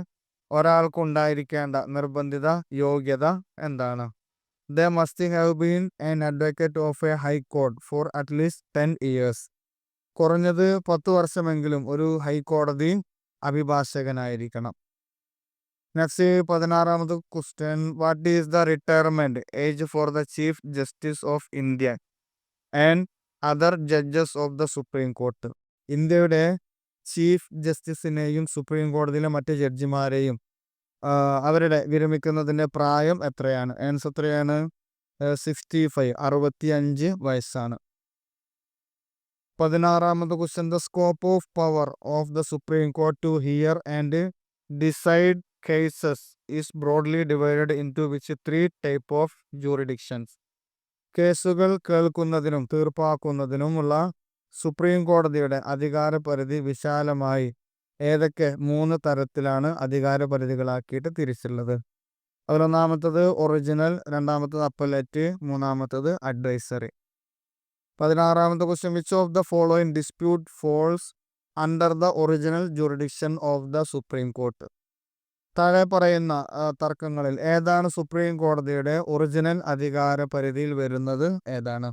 ഒരാൾക്കുണ്ടായിരിക്കേണ്ട നിർബന്ധിത യോഗ്യത എന്താണ്? They must have been an advocate of a high court for at least 10 years. കുറഞ്ഞത് 10 വർഷമെങ്കിലും ഒരു ഹൈക്കോടതി അഭിഭാഷകനായിരിക്കണം. നെക്സ്റ്റ് 16ാമത്തെ question. What is the retirement age for the chief justice of India and other judges of the supreme court? ഇന്ത്യയുടെ chief ജസ്റ്റിസിനെയും supreme കോടതിയിലെ മറ്റ് ജഡ്ജിമാരെയും അവരുടെ വിരമിക്കുന്നതിൻ്റെ പ്രായം എത്രയാണ്? ആൻസർ എത്രയാണ്? 65 വയസ്സാണ്. 16ാമത്തെ question, the scope of power of the supreme court to hear and decide cases is broadly divided into which 3 type of jurisdictions. കേസുകൾ കേൾക്കുന്നതിനും തീർപ്പാക്കുന്നതിനുമുള്ള സുപ്രീം കോടതിയുടെ അധികാരപരിധി വിശാലമായി ഏതൊക്കെ 3 തരത്തിലാണ് അധികാരപരിധികളാക്കിയിട്ട് തിരിച്ചുള്ളത്? അതിലൊന്നാമത്തത് ഒറിജിനൽ, രണ്ടാമത്തത് അപ്പലേറ്റ്, മൂന്നാമത്തത് അഡ്വൈസറി. 16ാമത്തെ question, which of the following dispute falls under the original jurisdiction of the supreme court? താഴെ പറയുന്ന തർക്കങ്ങളിൽ ഏതാണ് സുപ്രീം കോടതിയുടെ ഒറിജിനൽ അധികാര പരിധിയിൽ വരുന്നത്? ഏതാണ്?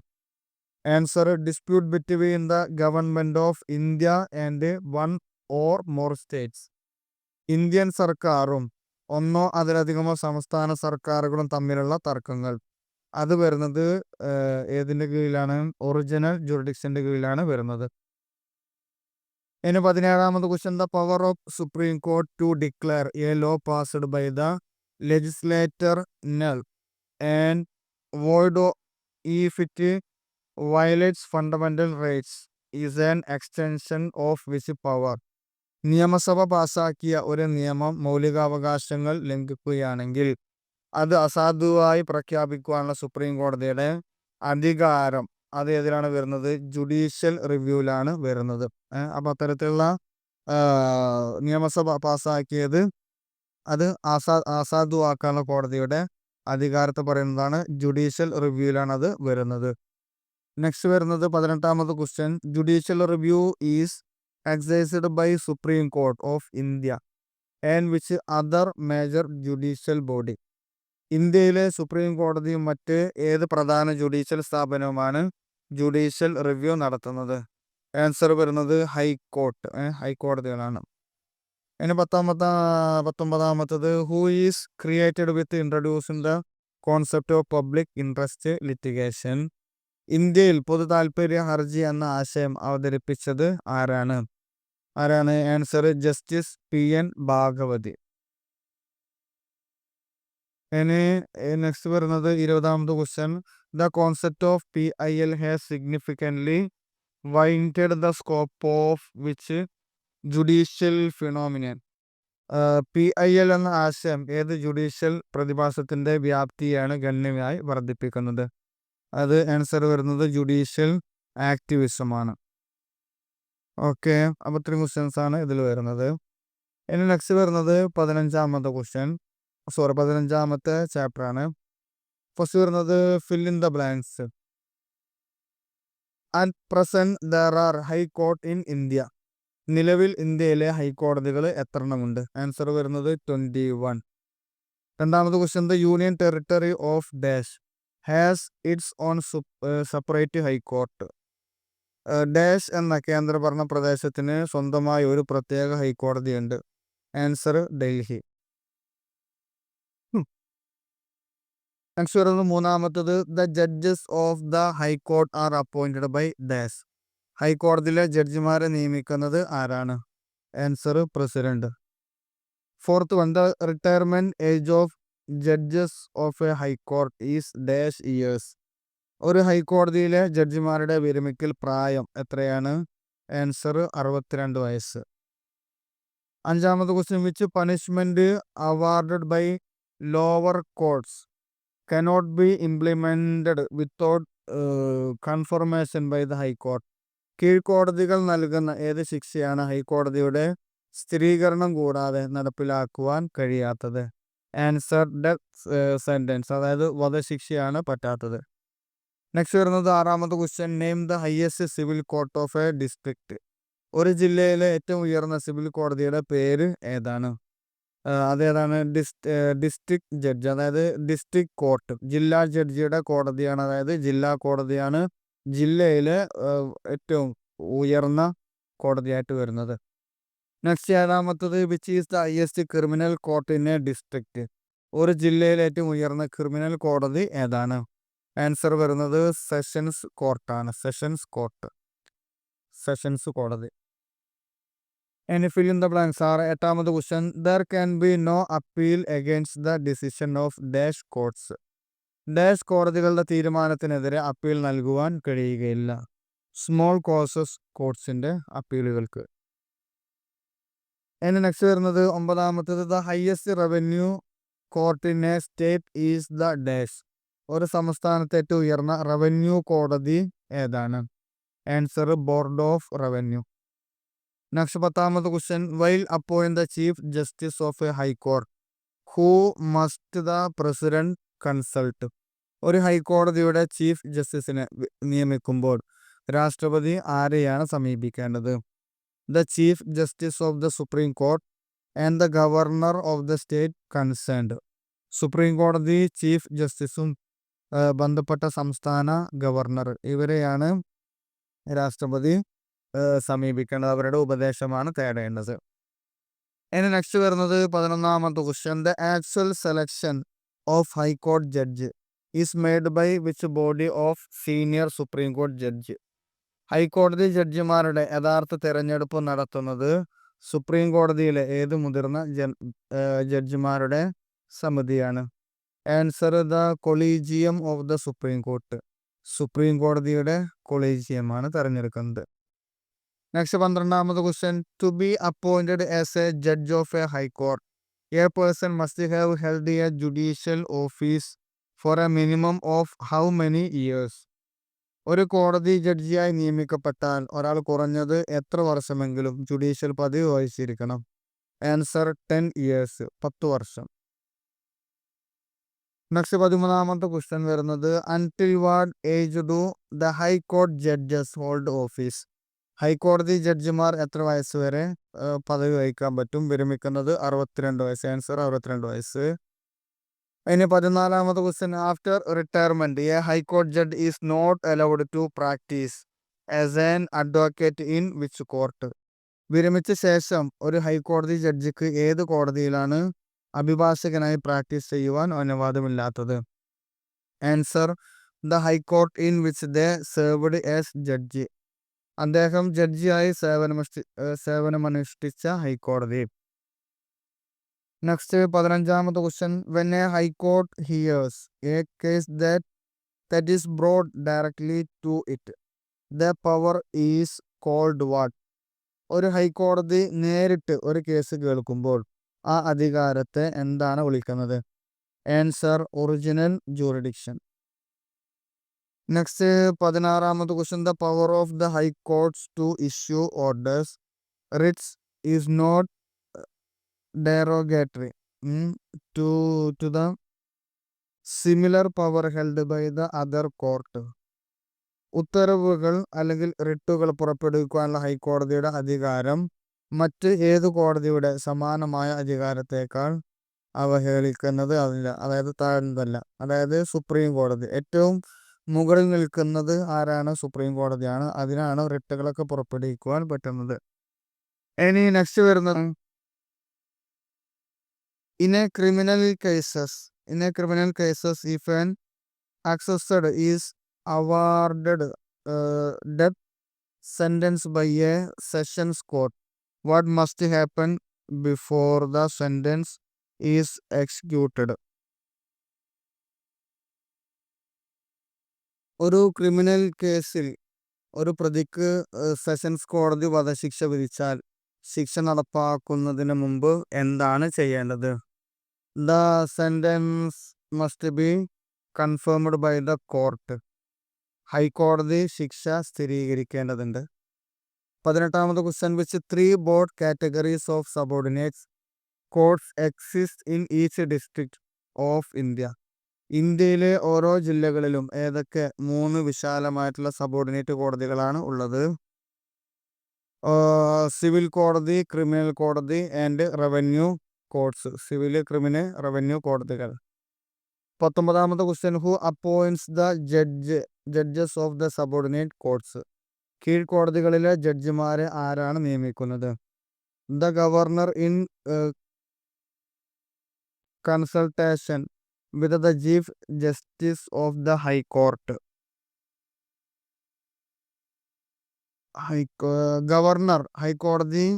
Answer, dispute between the government of India and 1 or more States. Indian സർക്കാരും ഒന്നോ അതിലധികമോ സംസ്ഥാന സർക്കാരുകളും തമ്മിലുള്ള തർക്കങ്ങൾ, അത് വരുന്നത് ഏതിൻ്റെ കീഴിലാണ്? ഒറിജിനൽ ജുറിഡിക്ഷന്റെ കീഴിലാണ് വരുന്നത്. ഇനി 17ാമത്തെ question, the power of supreme court to declare a law passed by the legislator null and void if it violates fundamental rights is an extension of which power? നിയമസഭ പാസാക്കിയ ഒരു നിയമം മൗലികാവകാശങ്ങൾ ലംഘിക്കുകയാണെങ്കിൽ അത് അസാധുവായി പ്രഖ്യാപിക്കുവാനുള്ള സുപ്രീം കോടതിയുടെ അധികാരം അത് ഏതിലാണ് വരുന്നത്? ജുഡീഷ്യൽ റിവ്യൂവിലാണ് വരുന്നത്. അപ്പം അത്തരത്തിലുള്ള നിയമസഭ പാസാക്കിയത് അത് അസാധുവാക്കാനുള്ള കോടതിയുടെ അധികാരത്തെ പറയുന്നതാണ് ജുഡീഷ്യൽ റിവ്യൂവിലാണ് അത് വരുന്നത്. നെക്സ്റ്റ് വരുന്നത് 18ാമത്തെ question, judicial review is excised by supreme court of India and which other major judicial body? ഇന്ത്യയിലെ സുപ്രീം കോടതിയും മറ്റ് ഏത് പ്രധാന ജുഡീഷ്യൽ സ്ഥാപനവുമാണ് ജുഡീഷ്യൽ റിവ്യൂ നടത്തുന്നത്? ആൻസർ വരുന്നത് ഹൈക്കോർട്ട്, ഹൈക്കോടതികളാണ്. ഇനി 19ാമത്തത്, who is created with introducing the concept of public interest litigation? ഇന്ത്യയിൽ പൊതു താൽപര്യ ഹർജി എന്ന ആശയം അവതരിപ്പിച്ചത് ആരാണ്? Answer, justice PN Bhagwati. ഇനി നെക്സ്റ്റ് വരുന്നത് 20ാമത്തെ question, the concept of PIL has significantly widened the scope of which judicial phenomenon? PIL എന്ന ആശയം ഏത് ജുഡീഷ്യൽ പ്രതിഭാസത്തിന്റെ വ്യാപ്തിയാണ് ഗണ്യമായി വർദ്ധിപ്പിക്കുന്നത്? അത് ആൻസർ വരുന്നത് ജുഡീഷ്യൽ ആക്ടിവിസമാണ്. ഓക്കെ, അപ്പോൾ 3 ക്വസ്റ്റ്യൻസ് ആണ് ഇതിൽ വരുന്നത്. ഇനി നെക്സ്റ്റ് വരുന്നത് 15ാമത്തെ ക്വസ്റ്റ്യൻ, 15ാമത്തെ ചാപ്റ്റർ ആണ്. ഫസ്റ്റ് വരുന്നത് fill in the blanks. At present there are high court in India. നിലവിൽ ഇന്ത്യയിലെ ഹൈക്കോടതികൾ എത്ര എണ്ണമുണ്ട്? ആൻസർ വരുന്നത് 21. രണ്ടാമത്തെ question, the union territory of dash has its own separate high court. Dash എന്ന കേന്ദ്രഭരണ പ്രദേശത്തിന് സ്വന്തമായി ഒരു പ്രത്യേക ഹൈക്കോടതിയുണ്ട്. ആൻസർ, ഡൽഹി. നെക്സ്റ്റ് വരുന്നത് 3ാമത്തത്, the judges of the high court are appointed by dash. ഹൈക്കോടതിയിലെ ജഡ്ജിമാരെ നിയമിക്കുന്നത് ആരാണ്? Answer, president. 4th one, the retirement age of judges of a high court is dash years. ഒരു ഹൈക്കോടതിയിലെ ജഡ്ജിമാരുടെ വിരമിക്കൽ പ്രായം എത്രയാണ്? ആൻസർ, 62 വയസ്സ്. 5ാമത്തെ question, which punishment awarded by lower courts cannot be implemented without confirmation by the high court? കീഴ്ക്കോടതികൾ നൽകുന്ന ഏത് ശിക്ഷയാണ് ഹൈക്കോടതിയുടെ സ്ഥിരീകരണം കൂടാതെ നടപ്പിലാക്കുവാൻ കഴിയാത്തത്? ആൻസർ, ഡെത്ത് സെന്റൻസ്, അതായത് വധശിക്ഷയാണ് പറ്റാത്തത്. നെക്സ്റ്റ് വരുന്നത് 6ാമത്തെ question, name the highest civil court of a district. ഒരു ജില്ലയിലെ ഏറ്റവും ഉയർന്ന സിവിൽ കോടതിയുടെ പേര് ഏതാണ്? അതേതാണ്? ഡിസ്ട്രിക്ട് ജഡ്ജ്, അതായത് ഡിസ്ട്രിക്ട് കോർട്ട്. ജില്ലാ ജഡ്ജിയുടെ കോടതിയാണ്, അതായത് ജില്ലാ കോടതിയാണ് ജില്ലയിലെ ഏറ്റവും ഉയർന്ന കോടതിയായിട്ട് വരുന്നത്. നെക്സ്റ്റ് 7ാമത്തത്, which is the highest criminal court in a district. ഒരു ജില്ലയിലെ ഏറ്റവും ഉയർന്ന ക്രിമിനൽ കോടതി ഏതാണ്? ആൻസർ വരുന്നത് സെഷൻസ് കോർട്ടാണ്, സെഷൻസ് കോർട്ട്, സെഷൻസ് കോടതി. ഇനി ഫിൽ ഇൻ ദ ബ്ലാങ്ക്സ് ആണ് 8ാമത്തെ question, there can be no appeal against the decision of dash courts. Dash കോടതികളുടെ തീരുമാനത്തിനെതിരെ അപ്പീൽ നൽകുവാൻ കഴിയുകയില്ല. സ്മോൾ കോസസ് കോർട്സിന്റെ അപ്പീലുകൾക്ക്. ഇനി നെക്സ്റ്റ് വരുന്നത് 9. The highest revenue court in a state is the dash. ഒരു സംസ്ഥാനത്തെ ഏറ്റവും ഉയർന്ന റവന്യൂ കോടതി ഏതാണ്? Answer board of revenue. Next 10th question. While appoint the chief justice of a high court who must the president consult. ഒരു ഹൈക്കോടതിയുടെ chief ജസ്റ്റിസിനെ നിയമിക്കുമ്പോൾ രാഷ്ട്രപതി ആരെയാണ് സമീപിക്കേണ്ടത്? The chief justice of the supreme Court and the governor of the state concerned. സുപ്രീം കോടതി chief ജസ്റ്റിസും ബന്ധപ്പെട്ട സംസ്ഥാന ഗവർണർ ഇവരെയാണ് രാഷ്ട്രപതി സമീപിക്കേണ്ടത്. അവരുടെ ഉപദേശമാണ് തേടേണ്ടത്. ഇനി നെക്സ്റ്റ് വരുന്നത് 11th question. The actual selection of high court judge is made by which body of senior supreme court judge. ഹൈക്കോടതി ജഡ്ജിമാരുടെ യഥാർത്ഥ തെരഞ്ഞെടുപ്പ് നടത്തുന്നത് സുപ്രീം കോടതിയിലെ ഏത് മുതിർന്ന ജഡ്ജിമാരുടെ സമിതിയാണ്? Answer the collegium of the supreme court. Supreme കോടതിയുടെ കൊളീജിയമാണ് തെരഞ്ഞെടുക്കുന്നത്. Next 12th question. To be appointed as a judge of a high court a person must have held a judicial office for a minimum of how many years. ഒരു കോടതി ജഡ്ജിയായി നിയമിക്കപ്പെട്ടാൽ ഒരാൾ കുറഞ്ഞത് എത്ര വർഷമെങ്കിലും judicial പദവി വഹിച്ചിരിക്കണം? ആൻസർ 10 years, 10 വർഷം. നെക്സ്റ്റ് 13th ക്വസ്റ്റ്യൻ വരുന്നത്. Until what age do the high court judges hold office. ഹൈക്കോടതി ജഡ്ജിമാർ എത്ര വയസ്സ് വരെ പദവി വഹിക്കാൻ പറ്റും? വിരമിക്കുന്നത് 62 വയസ്സ്. ആൻസർ 62 വയസ്സ്. ഇനി 14th question. After retirement a high court judge is not allowed to practise as an advocate in which court. വിരമിച്ച ശേഷം ഒരു ഹൈക്കോടതി ജഡ്ജിക്ക് ഏത് കോടതിയിലാണ് അഭിഭാഷകനായി പ്രാക്ടീസ് ചെയ്യുവാൻ അനുവാദമില്ലാത്തത്? Answer the high court in which they served as judge. അദ്ദേഹം ജഡ്ജിയായി സേവനമനുഷ്ഠിച്ച ഹൈക്കോടതി. Next 15th question. When a high court hears a case that is brought directly to it, the power is called what? ഒരു ഹൈക്കോടതി നേരിട്ട് ഒരു കേസ് കേൾക്കുമ്പോൾ ആ അധികാരത്തെ എന്താണ് വിളിക്കുന്നത്? Answer original jurisdiction. Next 16th question. The power of the high courts to issue orders writs is not derogatory to the similar power held by the other court. ഉത്തരവുകൾ അല്ലെങ്കിൽ റിട്ടുകൾ പുറപ്പെടുവിക്കാനുള്ള ഹൈക്കോടതിയുടെ അധികാരം മറ്റ് ഏത് കോടതിയുടെ സമാനമായ അധികാരത്തേക്കാൾ അവഹേളിക്കുന്നത് അല്ല, അതായത് താഴ്ന്നതല്ല. അതായത് സുപ്രീം കോടതി ഏറ്റവും മുകളിൽ നിൽക്കുന്നത് ആരാണ്? സുപ്രീം കോടതിയാണ്. അതിനാണ് റിട്ടുകളൊക്കെ പുറപ്പെടുവിക്കുവാൻ പറ്റുന്നത്. ഇനി നെക്സ്റ്റ് വരുന്നത്. In a criminal cases, if an accused is awarded death sentence by a sessions court, what must happen before the sentence is executed? ഒരു ക്രിമിനൽ കേസിൽ ഒരു പ്രതിക്ക് സെഷൻസ് കോടതി വധശിക്ഷ വിധിച്ചാൽ ശിക്ഷ നടപ്പാക്കുന്നതിന് മുമ്പ് എന്താണ് ചെയ്യേണ്ടത്? The sentence must be confirmed by the court. ഹൈക്കോടതി ശിക്ഷ സ്ഥിരീകരിക്കേണ്ടതുണ്ട്. 18th question. Which 3 broad categories of subordinates courts exist in each district of India? ഇന്ത്യയിലെ ഓരോ ജില്ലകളിലും ഏതൊക്കെ 3 വിശാലമായിട്ടുള്ള സബോർഡിനേറ്റ് കോടതികളാണ് ഉള്ളത്? സിവിൽ കോടതി, ക്രിമിനൽ കോടതി and revenue courts. Civil, criminal, revenue കോടതികൾ. 19th question. Who appoints the judges of the subordinate courts. കീഴ്ക്കോടതികളിലെ ജഡ്ജിമാരെ ആരാണ് നിയമിക്കുന്നത്? The governor in consultation with the chief justice of the high court. Governor ഹൈക്കോടതി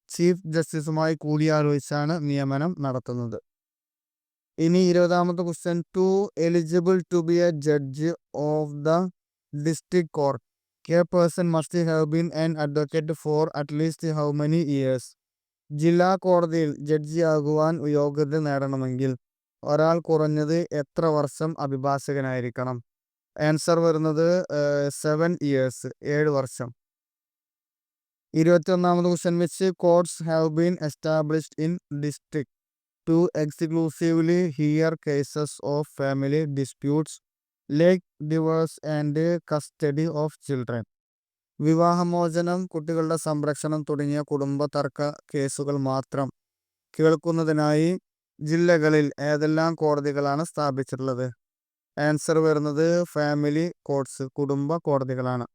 chief ജസ്റ്റിസുമായി കൂടിയാലോചിച്ചാണ് നിയമനം നടത്തുന്നത്. ഇനി 20th question. To eligible to be a judge of the district court A person must have been an advocate for at least how many years? ജില്ലാ കോടതിയിൽ ജഡ്ജിയാകുവാൻ യോഗ്യത നേടണമെങ്കിൽ ഒരാൾ കുറഞ്ഞത് എത്ര വർഷം അഭിഭാഷകനായിരിക്കണം? ആൻസർ വരുന്നത് 7 years, 7 വർഷം. 21ാമത് question, which courts have been established in district to exclusively hear cases of family disputes like divorce and custody of children. വിവാഹമോചനം, കുട്ടികളുടെ സംരക്ഷണം തുടങ്ങിയ കുടുംബ തർക്ക കേസുകൾ മാത്രം കേൾക്കുന്നതിനായി ജില്ലകളിൽ ഏതെല്ലാം കോടതികളാണ് സ്ഥാപിച്ചിട്ടുള്ളത്? ആൻസർ വരുന്നത് ഫാമിലി കോർട്സ്, കുടുംബ കോടതികളാണ്.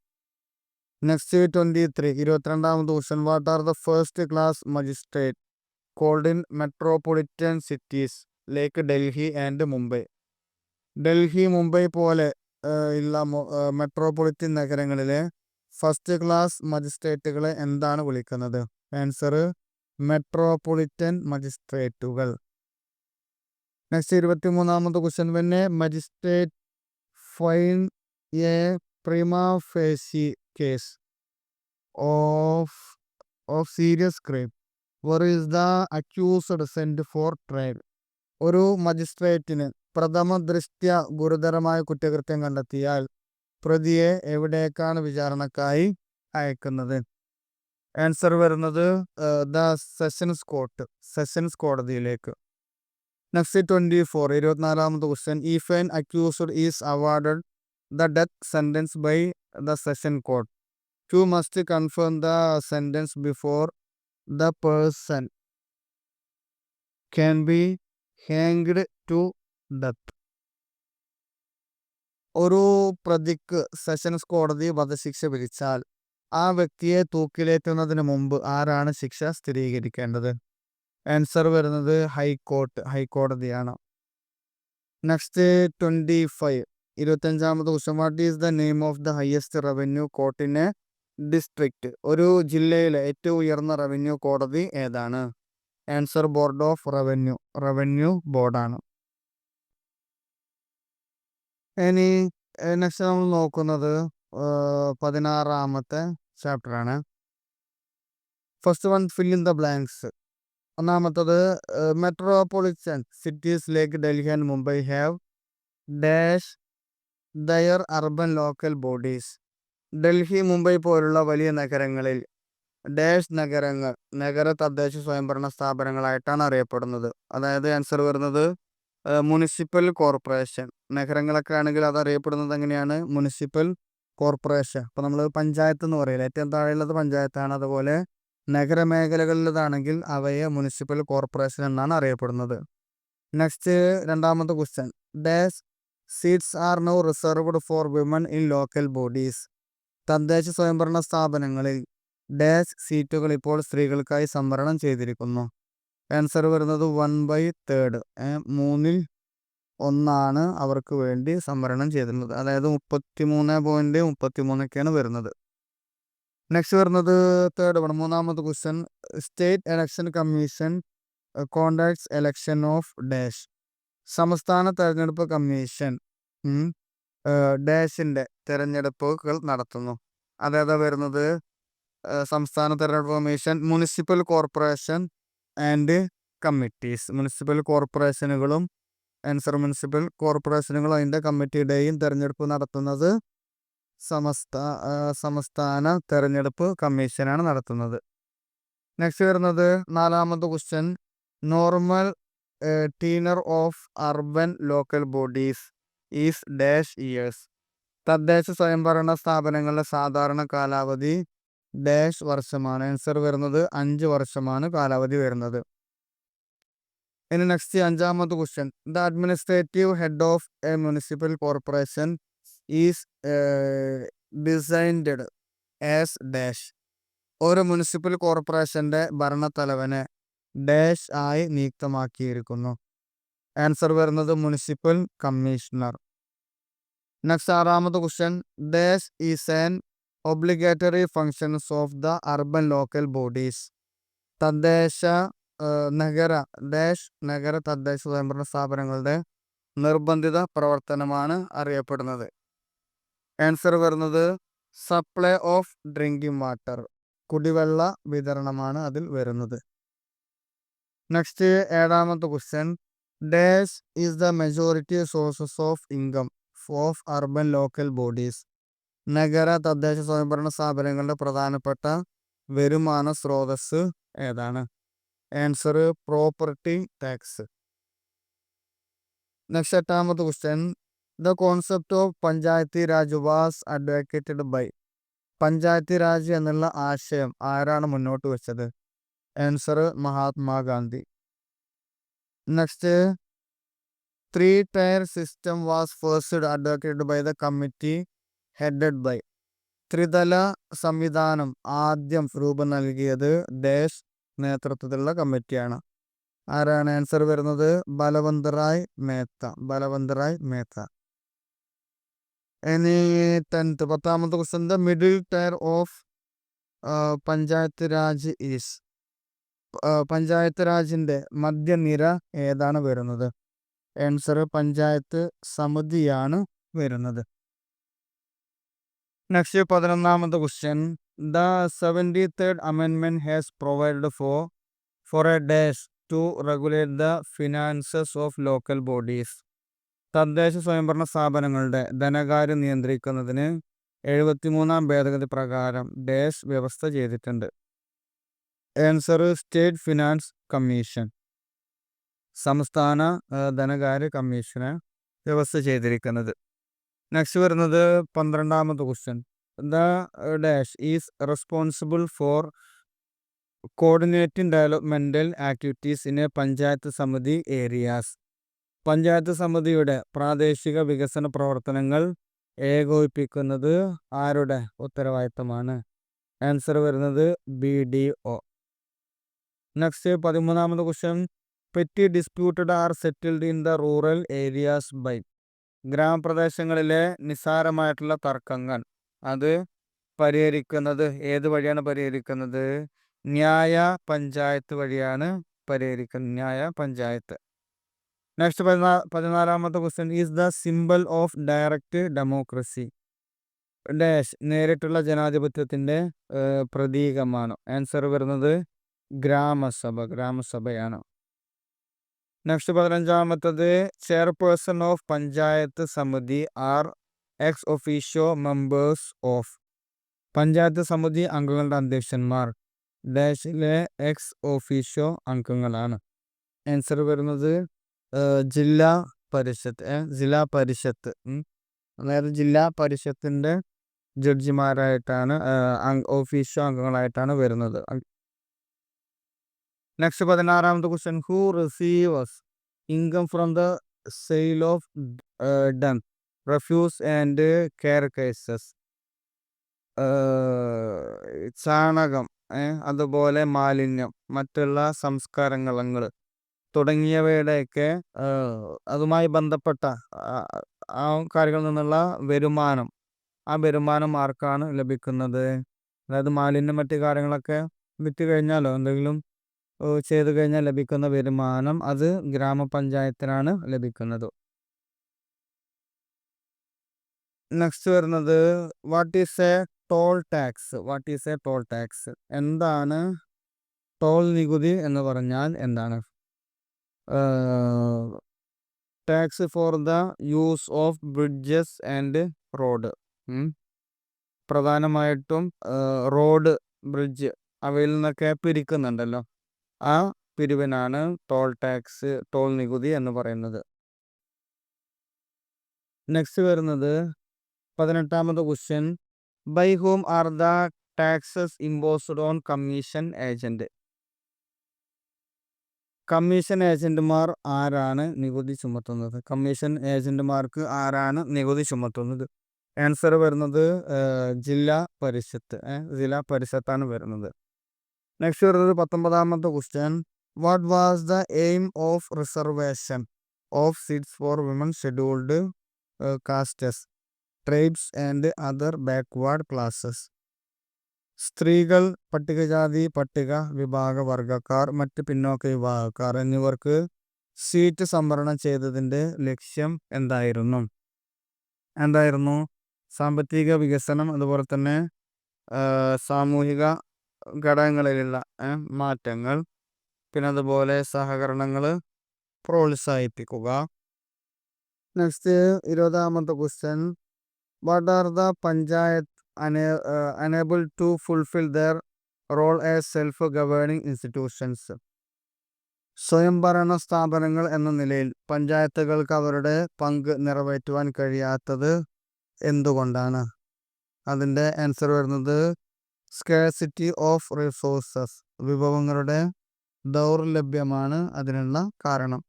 നെക്സ്റ്റ് 22ാമത് question, what are the first class magistrate called in metropolitan cities like Delhi and Mumbai? Delhi, Mumbai പോലെ ഉള്ള മെട്രോപൊളിറ്റൻ നഗരങ്ങളിലെ ഫസ്റ്റ് ക്ലാസ് മജിസ്ട്രേറ്റുകളെ എന്താണ് വിളിക്കുന്നത്? ആൻസർ മെട്രോപൊളിറ്റൻ മജിസ്ട്രേറ്റുകൾ. നെക്സ്റ്റ് 23ാമത് question, when a magistrate find a prima facie case of serious crime, where is the accused sent for trial? ഒരു മജിസ്ട്രേറ്റിന് പ്രഥമ ദൃഷ്ട്യാ ഗുരുതരമായ കുറ്റകൃത്യം കണ്ടെത്തിയാൽ പ്രതിയെ എവിടേക്കാണ് വിചാരണക്കായി അയക്കുന്നത്? ആൻസർ വരുന്നത് ദ സെഷൻസ് കോർട്ട്, സെഷൻസ് കോടതിയിലേക്ക്. നെക്സ്റ്റ് 24ാമത് question, if an accused is awarded the death sentence by the session court, who must confirm the sentence before the person can be hanged to death? ഒരു പ്രതിക്ക് sessions കോടതി വധശിക്ഷ വിധിച്ചാൽ ആ വ്യക്തിയെ തൂക്കിലേറ്റുന്നതിന് മുമ്പ് ആരാണ് ശിക്ഷ സ്ഥിരീകരിക്കേണ്ടത്? ആൻസർ വരുന്നത് ഹൈക്കോർട്ട്, ഹൈക്കോടതിയാണ്. നെക്സ്റ്റ് 25ാമത് question, what is the name of the highest revenue court in a district? ഒരു ജില്ലയിലെ ഏറ്റവും ഉയർന്ന റവന്യൂ കോടതി ഏതാണ്? Answer board of revenue, revenue ബോർഡാണ്. ഇനി നെക്സ്റ്റ് നമ്മൾ നോക്കുന്നത് 16ാമത്തെ ചാപ്റ്റർ ആണ്. First one, fill in the blanks. ഒന്നാമത്തത്, metropolitan cities like Delhi and Mumbai have dash their urban local bodies. Delhi, Mumbai പോലുള്ള വലിയ നഗരങ്ങളിൽ ഡാഷ് നഗരങ്ങൾ നഗര തദ്ദേശ സ്വയംഭരണ സ്ഥാപനങ്ങളായിട്ടാണ് അറിയപ്പെടുന്നത്. അതായത് ആൻസർ വരുന്നത് മുനിസിപ്പൽ കോർപ്പറേഷൻ. നഗരങ്ങളൊക്കെ ആണെങ്കിൽ അത് അറിയപ്പെടുന്നത് എങ്ങനെയാണ്? Municipal corporation. അപ്പോൾ നമ്മൾ പഞ്ചായത്ത് എന്ന് പറയില്ല, ഏറ്റവും താഴെയുള്ളത് പഞ്ചായത്താണ്. അതുപോലെ നഗരമേഖലകളിലതാണെങ്കിൽ അവയെ മുനിസിപ്പൽ കോർപ്പറേഷൻ എന്നാണ് അറിയപ്പെടുന്നത്. നെക്സ്റ്റ് 2ാമത്തെ question, dash seats are now reserved for women in local bodies. തദ്ദേശ സ്വയംഭരണ സ്ഥാപനങ്ങളിൽ ഡാഷ് സീറ്റുകൾ ഇപ്പോൾ സ്ത്രീകൾക്കായി സംവരണം ചെയ്തിരിക്കുന്നു? ആൻസർ വരുന്നത് 1/3, 1/3 അവർക്ക് വേണ്ടി സംവരണം ചെയ്തിട്ടുള്ളത്. അതായത് 33.33 വരുന്നത്. നെക്സ്റ്റ് വരുന്നത് 3ാമത്തെ question, state election commission conducts election of dash. സംസ്ഥാന തെരഞ്ഞെടുപ്പ് കമ്മീഷൻ ഡാഷിന്റെ തെരഞ്ഞെടുപ്പുകൾ നടത്തുന്നു. അതായത് വരുന്നത് സംസ്ഥാന തെരഞ്ഞെടുപ്പ് commission, municipal corporation and committees. Municipal കോർപ്പറേഷനുകളും മുനിസിപ്പൽ കോർപ്പറേഷനുകളും അതിൻ്റെ കമ്മിറ്റിയുടെയും തെരഞ്ഞെടുപ്പ് നടത്തുന്നത് സംസ്ഥാന തെരഞ്ഞെടുപ്പ് കമ്മീഷനാണ് നടത്തുന്നത്. നെക്സ്റ്റ് വരുന്നത് 4ാമത്തെ question, normal tenure of urban local bodies is dash years. തദ്ദേശ സ്വയംഭരണ സ്ഥാപനങ്ങളുടെ സാധാരണ കാലാവധി ഡാഷ് വർഷമാണ്. ആൻസർ വരുന്നത് 5 വർഷമാണ് കാലാവധി വരുന്നത്. ഇനി നെക്സ്റ്റ് 5ാമത്തെ question, the administrative head of a municipal corporation is designed as dash. ഒരു മുനിസിപ്പൽ കോർപ്പറേഷന്റെ ഭരണത്തലവനെ ഡാഷ് ആയി നിയുക്തമാക്കിയിരിക്കുന്നു? ആൻസർ വരുന്നത് മുനിസിപ്പൽ കമ്മീഷണർ. നെക്സ്റ്റ് 6ാമത്തെ question, dash is an obligatory functions of the urban local bodies. തദ്ദേശ നഗര തദ്ദേശ സ്വയംഭരണ സ്ഥാപനങ്ങളുടെ നിർബന്ധിത പ്രവർത്തനമാണ് അറിയപ്പെടുന്നത്? ആൻസർ വരുന്നത് സപ്ലൈ ഓഫ് ഡ്രിങ്കിങ് വാട്ടർ, കുടിവെള്ള വിതരണമാണ് അതിൽ വരുന്നത്. നെക്സ്റ്റ് 7ാമത്തെ question, dash is the majority sources of income of urban local bodies. നഗര തദ്ദേശ സ്വയംഭരണ സ്ഥാപനങ്ങളുടെ പ്രധാനപ്പെട്ട വരുമാന സ്രോതസ് ഏതാണ്? Answer property tax. നെക്സ്റ്റ് 8ാമത്തെ question, the concept of Panchayati Raj was advocated by. Panchayati Raj എന്നുള്ള ആശയം ആരാണ് മുന്നോട്ട് വെച്ചത്? Answer Mahatma Gandhi. Next, 3-tier system was first advocated by the committee headed by. ത്രിതല സംവിധാനം ആദ്യം രൂപം നൽകിയത് ഡാഷ് നേതൃത്വത്തിലുള്ള കമ്മിറ്റിയാണ്. ആരാണ്? ആൻസർ വരുന്നത് ബലവന്ത് റായ് മേത്ത. ഇനി 10ാമത്തെ question, the middle tier of panchayat raj is. Panchayat രാജിന്റെ മധ്യനിര ഏതാണ് വരുന്നത്? ആൻസർ പഞ്ചായത്ത് സമിതിയാണ് വരുന്നത്. നെക്സ്റ്റ് 11ാമത്തെ ക്വസ്റ്റ്യൻ, ദ 73rd അമെൻമെന്റ് has provided for a dash to regulate the finances of local bodies. തദ്ദേശ സ്വയംഭരണ സ്ഥാപനങ്ങളുടെ ധനകാര്യം നിയന്ത്രിക്കുന്നതിന് 73ാം ഭേദഗതി പ്രകാരം ഡാഷ് വ്യവസ്ഥ ചെയ്തിട്ടുണ്ട്. ആൻസർ സ്റ്റേറ്റ് ഫിനാൻസ് കമ്മീഷൻ, സംസ്ഥാന ധനകാര്യ കമ്മീഷനെ വ്യവസ്ഥ ചെയ്തിരിക്കുന്നത്. നെക്സ്റ്റ് വരുന്നത് 12ാമത്തെ question, the dash is responsible for coordinating developmental activities in a panchayat samiti areas. Panchayat സമിതിയുടെ പ്രാദേശിക വികസന പ്രവർത്തനങ്ങൾ ഏകോപിപ്പിക്കുന്നത് ആരുടെ ഉത്തരവാദിത്തമാണ്? ആൻസർ വരുന്നത് BDO. നെക്സ്റ്റ് 13ാമത്തെ question, petty disputed are settled in the rural areas by. ഗ്രാമപ്രദേശങ്ങളിലെ നിസ്സാരമായിട്ടുള്ള തർക്കങ്ങൾ അത് പരിഹരിക്കുന്നത് ഏത് വഴിയാണ് പരിഹരിക്കുന്നത്? ന്യായ പഞ്ചായത്ത് വഴിയാണ് പരിഹരിക്കുന്നത്, ന്യായ പഞ്ചായത്ത്. നെക്സ്റ്റ് 14ാമത്തെ question, is the symbol of direct democracy. Dash നേരിട്ടുള്ള ജനാധിപത്യത്തിന്റെ പ്രതീകമാണ്. ആൻസർ വരുന്നത് ഗ്രാമസഭയാണ്. നെക്സ്റ്റ് 15ാമത്തത്, chairperson of panchayat samiti are ex officio members of. Panchayat samiti അംഗങ്ങളുടെ അധ്യക്ഷന്മാർ ഡാഷിലെ എക്സ് ഒഫീഷ്യോ അംഗങ്ങളാണ്. ആൻസർ വരുന്നത് ജില്ലാ പരിഷത്ത്. അതായത് ജില്ലാ പരിഷത്തിന്റെ ജഡ്ജിമാരായിട്ടാണ് ഒഫീഷ്യോ അംഗങ്ങളായിട്ടാണ് വരുന്നത്. നെക്സ്റ്റ് 16ാമത്തെ question, who receives income from the sale of dung refuse and carcasses. ചാണകം, അതുപോലെ മാലിന്യം, മറ്റുള്ള സംസ്കാരങ്ങൾ തുടങ്ങിയവയുടെയൊക്കെ അതുമായി ബന്ധപ്പെട്ട ആ കാര്യങ്ങളിൽ നിന്നുള്ള വരുമാനം, ആ വരുമാനം ആർക്കാണ് ലഭിക്കുന്നത്? അതായത് മാലിന്യം മറ്റു കാര്യങ്ങളൊക്കെ വിറ്റ് കഴിഞ്ഞാലോ എന്തെങ്കിലും ചെയ്തു കഴിഞ്ഞാൽ ലഭിക്കുന്ന വരുമാനം അത് ഗ്രാമപഞ്ചായത്തിനാണ് ലഭിക്കുന്നത്. നെക്സ്റ്റ് വരുന്നത്, what is a toll tax. എന്താണ് ടോൾ നികുതി എന്ന് പറഞ്ഞാൽ എന്താണ്? Tax for the use of bridges and road. പ്രധാനമായിട്ടും റോഡ്, ബ്രിഡ്ജ് അവയിൽ നിന്നൊക്കെ പിരിക്കുന്നുണ്ടല്ലോ, ആ പിരിവിനാണ് ടോൾ നികുതി എന്ന് പറയുന്നത്. നെക്സ്റ്റ് വരുന്നത് 18ാമത്തെ question, by whom are the taxes imposed on commission agent. Commission ഏജന്റുമാർ ആരാണ് നികുതി ചുമത്തുന്നത്? കമ്മീഷൻ ഏജന്റുമാർക്ക് ആരാണ് നികുതി ചുമത്തുന്നത്? ആൻസർ വരുന്നത് ജില്ലാ പരിഷത്താണ് വരുന്നത്. നെക്സ്റ്റ് വരുന്നത് 19ാമത്തെ question, what was the aim of reservation of seats for women scheduled castes, tribes and other backward classes. സ്ത്രീകൾ, പട്ടികജാതി പട്ടിക വിഭാഗ വർഗക്കാർ, മറ്റ് പിന്നോക്ക വിഭാഗക്കാർ എന്നിവർക്ക് സീറ്റ് സംവരണം ചെയ്തതിന്റെ ലക്ഷ്യം എന്തായിരുന്നു? സാമ്പത്തിക വികസനം, അതുപോലെ തന്നെ സാമൂഹിക ഘടകങ്ങളിലുള്ള മാറ്റങ്ങൾ, പിന്നെ അതുപോലെ സഹകരണങ്ങൾ പ്രോത്സാഹിപ്പിക്കുക. നെക്സ്റ്റ് 20ാമത്തെ question, what are the panchayat unable to fulfill their role as self-governing institutions? സ്വയംഭരണ സ്ഥാപനങ്ങൾ എന്ന നിലയിൽ പഞ്ചായത്തുകൾക്ക് അവരുടെ പങ്ക് നിറവേറ്റുവാൻ കഴിയാത്തത് എന്തുകൊണ്ടാണ്? അതിൻ്റെ ആൻസർ വരുന്നത് സ്കാർസിറ്റി ഓഫ് റിസോഴ്സസ്, വിഭവങ്ങളുടെ ദൗർലഭ്യമാണ് അതിനുള്ള കാരണം.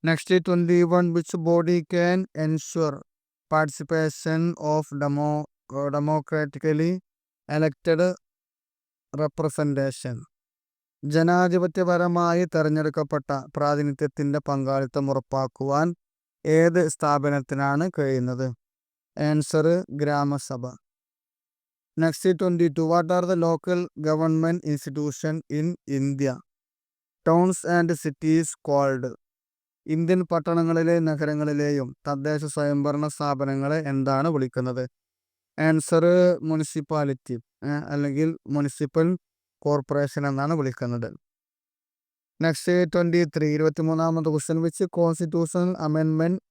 Next 21, which body can ensure participation of democratically elected representation? ജനാധിപത്യപരമായി തെരഞ്ഞെടുക്കപ്പെട്ട പ്രാതിനിധ്യത്തിൻ്റെ പങ്കാളിത്തം ഉറപ്പാക്കുവാൻ ഏത് സ്ഥാപനത്തിനാണ് കഴിയുന്നത്? Answer Grama Sabha. Next 22, what are the local government institution in India towns and cities called? Indian പട്ടണങ്ങളിലെയും നഗരങ്ങളിലെയും തദ്ദേശ സ്വയംഭരണ സ്ഥാപനങ്ങളെ എന്താണ് വിളിക്കുന്നത്? ആൻസർ മുനിസിപ്പാലിറ്റി അല്ലെങ്കിൽ മുനിസിപ്പൽ കോർപ്പറേഷൻ എന്നാണ് വിളിക്കുന്നത്. നെക്സ്റ്റ് 23, 23ാമത്തെ question, which constitutional amendment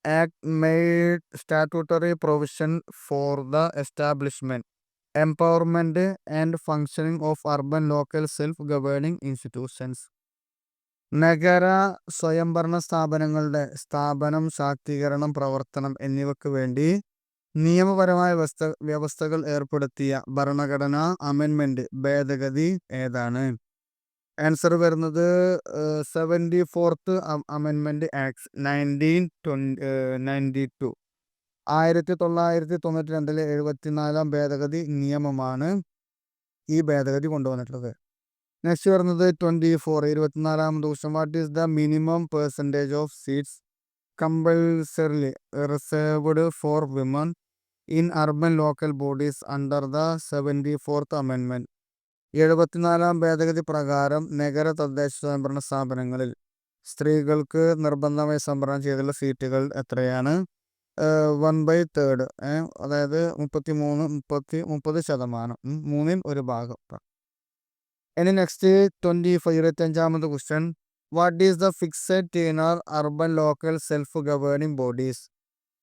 act made statutory provision for the establishment, empowerment and functioning of urban local self governing institutions? നഗര സ്വയംഭരണ സ്ഥാപനങ്ങളുടെ സ്ഥാപനം, ശാക്തീകരണം, പ്രവർത്തനം എന്നിവയ്ക്ക് വേണ്ടി നിയമപരമായ വ്യവസ്ഥകൾ ഏർപ്പെടുത്തിയ ഭരണഘടനാ അമെൻമെൻറ്റ് ഭേദഗതി ഏതാണ്? ആൻസർ വരുന്നത് 74th അമെൻമെൻറ്റ് ആക്ട് 1992. 1992 74ാം ഭേദഗതി നിയമമാണ് ഈ ഭേദഗതി കൊണ്ടുവന്നിട്ടുള്ളത്. നെക്സ്റ്റ് വരുന്നത് 24, 24ാമത്തെ question, what is the minimum percentage of seats compulsorily reserved for women in urban local bodies under the 74th amendment? 74ാം ഭേദഗതി പ്രകാരം നഗര തദ്ദേശ സ്വയംഭരണ സ്ഥാപനങ്ങളിൽ സ്ത്രീകൾക്ക് നിർബന്ധമായി സംവരണം ചെയ്തുള്ള സീറ്റുകൾ എത്രയാണ്? 1/3, അതായത് 30%, 3ൽ ഒരു ഭാഗം. ഇനി നെക്സ്റ്റ് 25, 25ാമത്തെ question, what is the fixed tenure urban local self governing bodies?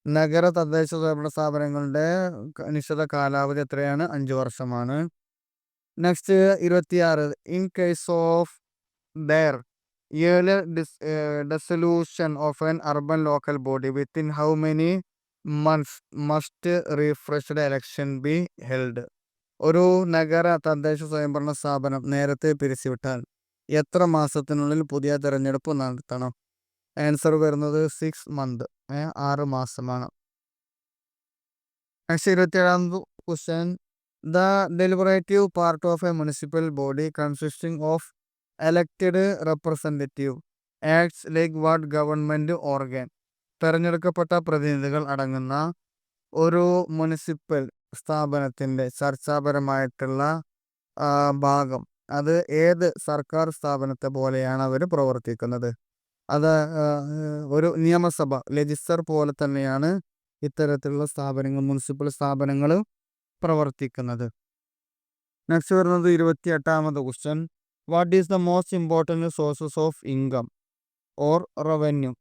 നഗര തദ്ദേശ സ്വയംഭരണ സ്ഥാപനങ്ങളുടെ നിശ്ചിത കാലാവധി എത്രയാണ്? 5 വർഷമാണ്. Next 26, in case of their early dissolution of an urban local body, within how many months must refreshed election be held? ഒരു നഗര തദ്ദേശ സ്വയംഭരണ സ്ഥാപനം നേരത്തെ പിരിച്ചുവിട്ടാൽ എത്ര മാസത്തിനുള്ളിൽ പുതിയ തെരഞ്ഞെടുപ്പ് നടത്തണം? ആൻസർ വരുന്നത് 6 months, 6 മാസമാണ്. നെക്സ്റ്റ് 27ാമത് question, the deliberative part of a municipal body consisting of elected representative acts like what government organ? തെരഞ്ഞെടുക്കപ്പെട്ട പ്രതിനിധികൾ അടങ്ങുന്ന ഒരു മുനിസിപ്പൽ സ്ഥാപനത്തിൻ്റെ ചർച്ചാപരമായിട്ടുള്ള ഭാഗം, അത് ഏത് സർക്കാർ സ്ഥാപനത്തെ പോലെയാണ് അവർ പ്രവർത്തിക്കുന്നത്? അത് ഒരു നിയമസഭ, ലെജിസ്ലർ പോലെ തന്നെയാണ് ഇത്തരത്തിലുള്ള സ്ഥാപനങ്ങൾ, മുനിസിപ്പൽ സ്ഥാപനങ്ങൾ പ്രവർത്തിക്കുന്നത്. നെക്സ്റ്റ് വരുന്നത് 28ാമത്തെ question, what is the most important sources of income or revenue?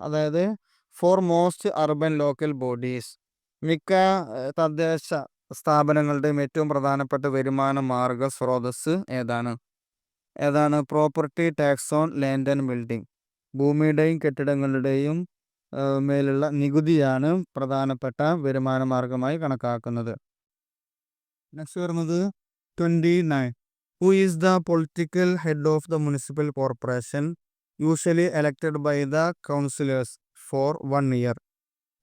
അതായത് for most urban local bodies, മിക്ക തദ്ദേശ സ്ഥാപനങ്ങളുടെയും ഏറ്റവും പ്രധാനപ്പെട്ട വരുമാന മാർഗ സ്രോതസ് ഏതാണ്? Property tax on land and building, ഭൂമിയുടെയും കെട്ടിടങ്ങളുടെയും മേലുള്ള നികുതിയാണ് പ്രധാനപ്പെട്ട വരുമാന മാർഗമായി കണക്കാക്കുന്നത്. നെക്സ്റ്റ് വരുന്നത് 29, who is the political head of the municipal corporation usually elected by the councillors for 1 year?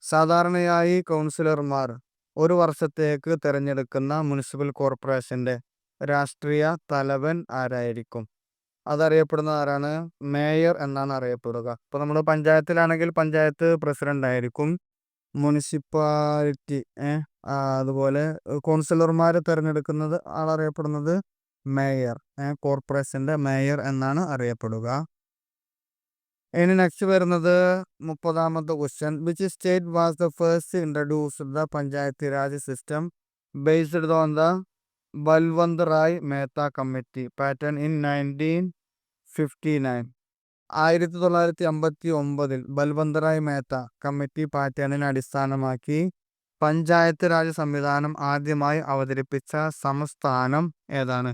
സാധാരണയായി കൗൺസിലർമാർ ഒരു വർഷത്തേക്ക് തിരഞ്ഞെടുക്കുന്ന മുനിസിപ്പൽ കോർപ്പറേഷൻ്റെ രാഷ്ട്രീയ തലവൻ ആരായിരിക്കും? അതറിയപ്പെടുന്ന ആരാണ്? മേയർ എന്നാണ് അറിയപ്പെടുക. ഇപ്പോൾ നമ്മൾ പഞ്ചായത്തിലാണെങ്കിൽ പഞ്ചായത്ത് പ്രസിഡന്റ് ആയിരിക്കും. മുനിസിപ്പാലിറ്റി അതുപോലെ കൗൺസിലർമാർ തിരഞ്ഞെടുക്കുന്നത് ആളറിയപ്പെടുന്നത് മേയർ, കോർപ്പറേഷൻ്റെ മേയർ എന്നാണ് അറിയപ്പെടുക. ഇനി നെക്സ്റ്റ് വരുന്നത് 30ാമത്തെ question. Which state was the first introduced the panchayat raj system based on the Balwant Rai Mehta committee pattern in 1959? 1959 Balwant Rai Mehta committee പാറ്റേണിനെ അടിസ്ഥാനമാക്കി പഞ്ചായത്ത് രാജ് സംവിധാനം ആദ്യമായി അവതരിപ്പിച്ച സംസ്ഥാനം ഏതാണ്?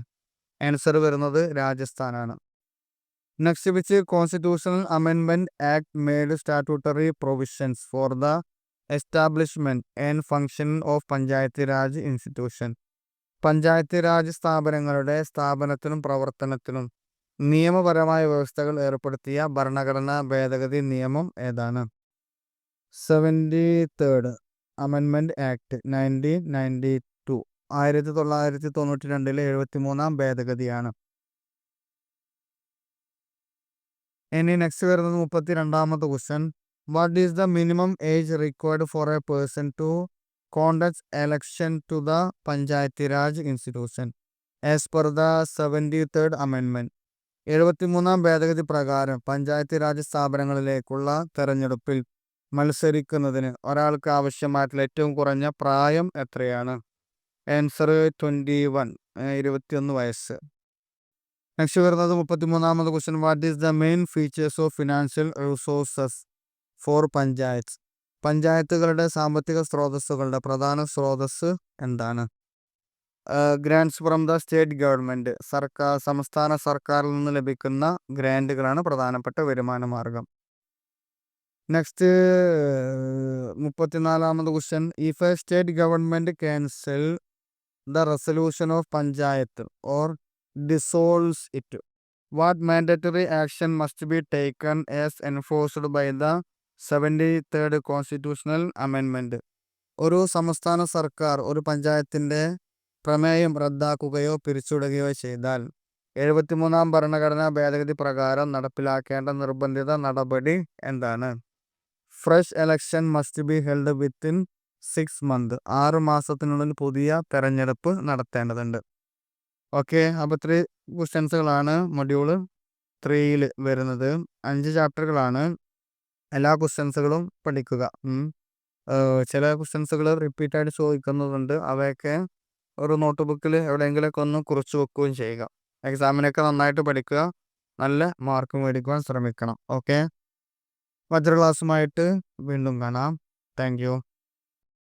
ആൻസർ വരുന്നത് രാജസ്ഥാനാണ്. നെക്സ്റ്റ്, വിച്ച് കോൺസ്റ്റിറ്റ്യൂഷണൽ അമെൻമെന്റ് act made statutory provisions for the establishment and functioning of panchayat raj institution? Panchayat raj സ്ഥാപനങ്ങളുടെ സ്ഥാപനത്തിനും പ്രവർത്തനത്തിനും നിയമപരമായ വ്യവസ്ഥകൾ ഏർപ്പെടുത്തിയ ഭരണഘടനാ ഭേദഗതി നിയമം ഏതാണ്? 73rd അമെൻമെന്റ് act 1992 1992 73ാം ഭേദഗതിയാണ്. ഇനി നെക്സ്റ്റ് വരുന്നത് 32ാമത്തെ question. What is the minimum age required for a person to conduct election to the panchayat raj institution as per the 73rd അമെൻമെന്റ്? 73ാം ഭേദഗതി പ്രകാരം പഞ്ചായത്ത് രാജ് സ്ഥാപനങ്ങളിലേക്കുള്ള തെരഞ്ഞെടുപ്പിൽ മത്സരിക്കുന്നതിന് ഒരാൾക്ക് ആവശ്യമായിട്ടുള്ള ഏറ്റവും കുറഞ്ഞ പ്രായം എത്രയാണ്? ആൻസർ 21 വയസ്സ്. നെക്സ്റ്റ് വരുന്നത് 33ാമത് question. What is the main features of financial resources for panchayat? പഞ്ചായത്തുകളുടെ സാമ്പത്തിക സ്രോതസ്സുകളുടെ പ്രധാന സ്രോതസ് എന്താണ്? Grants from the state government, സംസ്ഥാന സർക്കാരിൽ നിന്ന് ലഭിക്കുന്ന ഗ്രാൻറ്റുകളാണ് പ്രധാനപ്പെട്ട വരുമാന മാർഗം. നെക്സ്റ്റ് 34ാമത് question. If a state government cancel the resolution of panchayat or dissolves it, what mandatory action must be taken as enforced by the 73rd constitutional അമെൻമെന്റ്? ഒരു സംസ്ഥാന സർക്കാർ ഒരു പഞ്ചായത്തിന്റെ പ്രമേയം റദ്ദാക്കുകയോ പിരിച്ചുവിടുകയോ ചെയ്താൽ 73ാം ഭരണഘടനാ ഭേദഗതി പ്രകാരം നടപ്പിലാക്കേണ്ട നിർബന്ധിത നടപടി എന്താണ്? Fresh election must be held within 6 months. 6 മാസത്തിനുള്ളിൽ പുതിയ തെരഞ്ഞെടുപ്പ് നടത്തേണ്ടതുണ്ട്. ഓക്കെ, അപ്പോൾ 3 ക്വസ്റ്റ്യൻസുകളാണ് മൊഡ്യൂള് 3യിൽ വരുന്നത്. 5 ചാപ്റ്ററുകളാണ്. എല്ലാ ക്വസ്റ്റ്യൻസുകളും പഠിക്കുക. ചില ക്വസ്റ്റ്യൻസുകൾ റിപ്പീറ്റായിട്ട് ചോദിക്കുന്നതുണ്ട്. അവയൊക്കെ ഒരു നോട്ട് ബുക്കിൽ എവിടെയെങ്കിലുമൊക്കെ ഒന്ന് കുറിച്ച് വെക്കുകയും ചെയ്യുക. എക്സാമിനൊക്കെ നന്നായിട്ട് പഠിക്കുക, നല്ല മാർക്ക് മേടിക്കുവാൻ ശ്രമിക്കണം. ഓക്കെ, മറ്റൊരു ക്ലാസ്സുമായിട്ട് വീണ്ടും കാണാം. Thank you.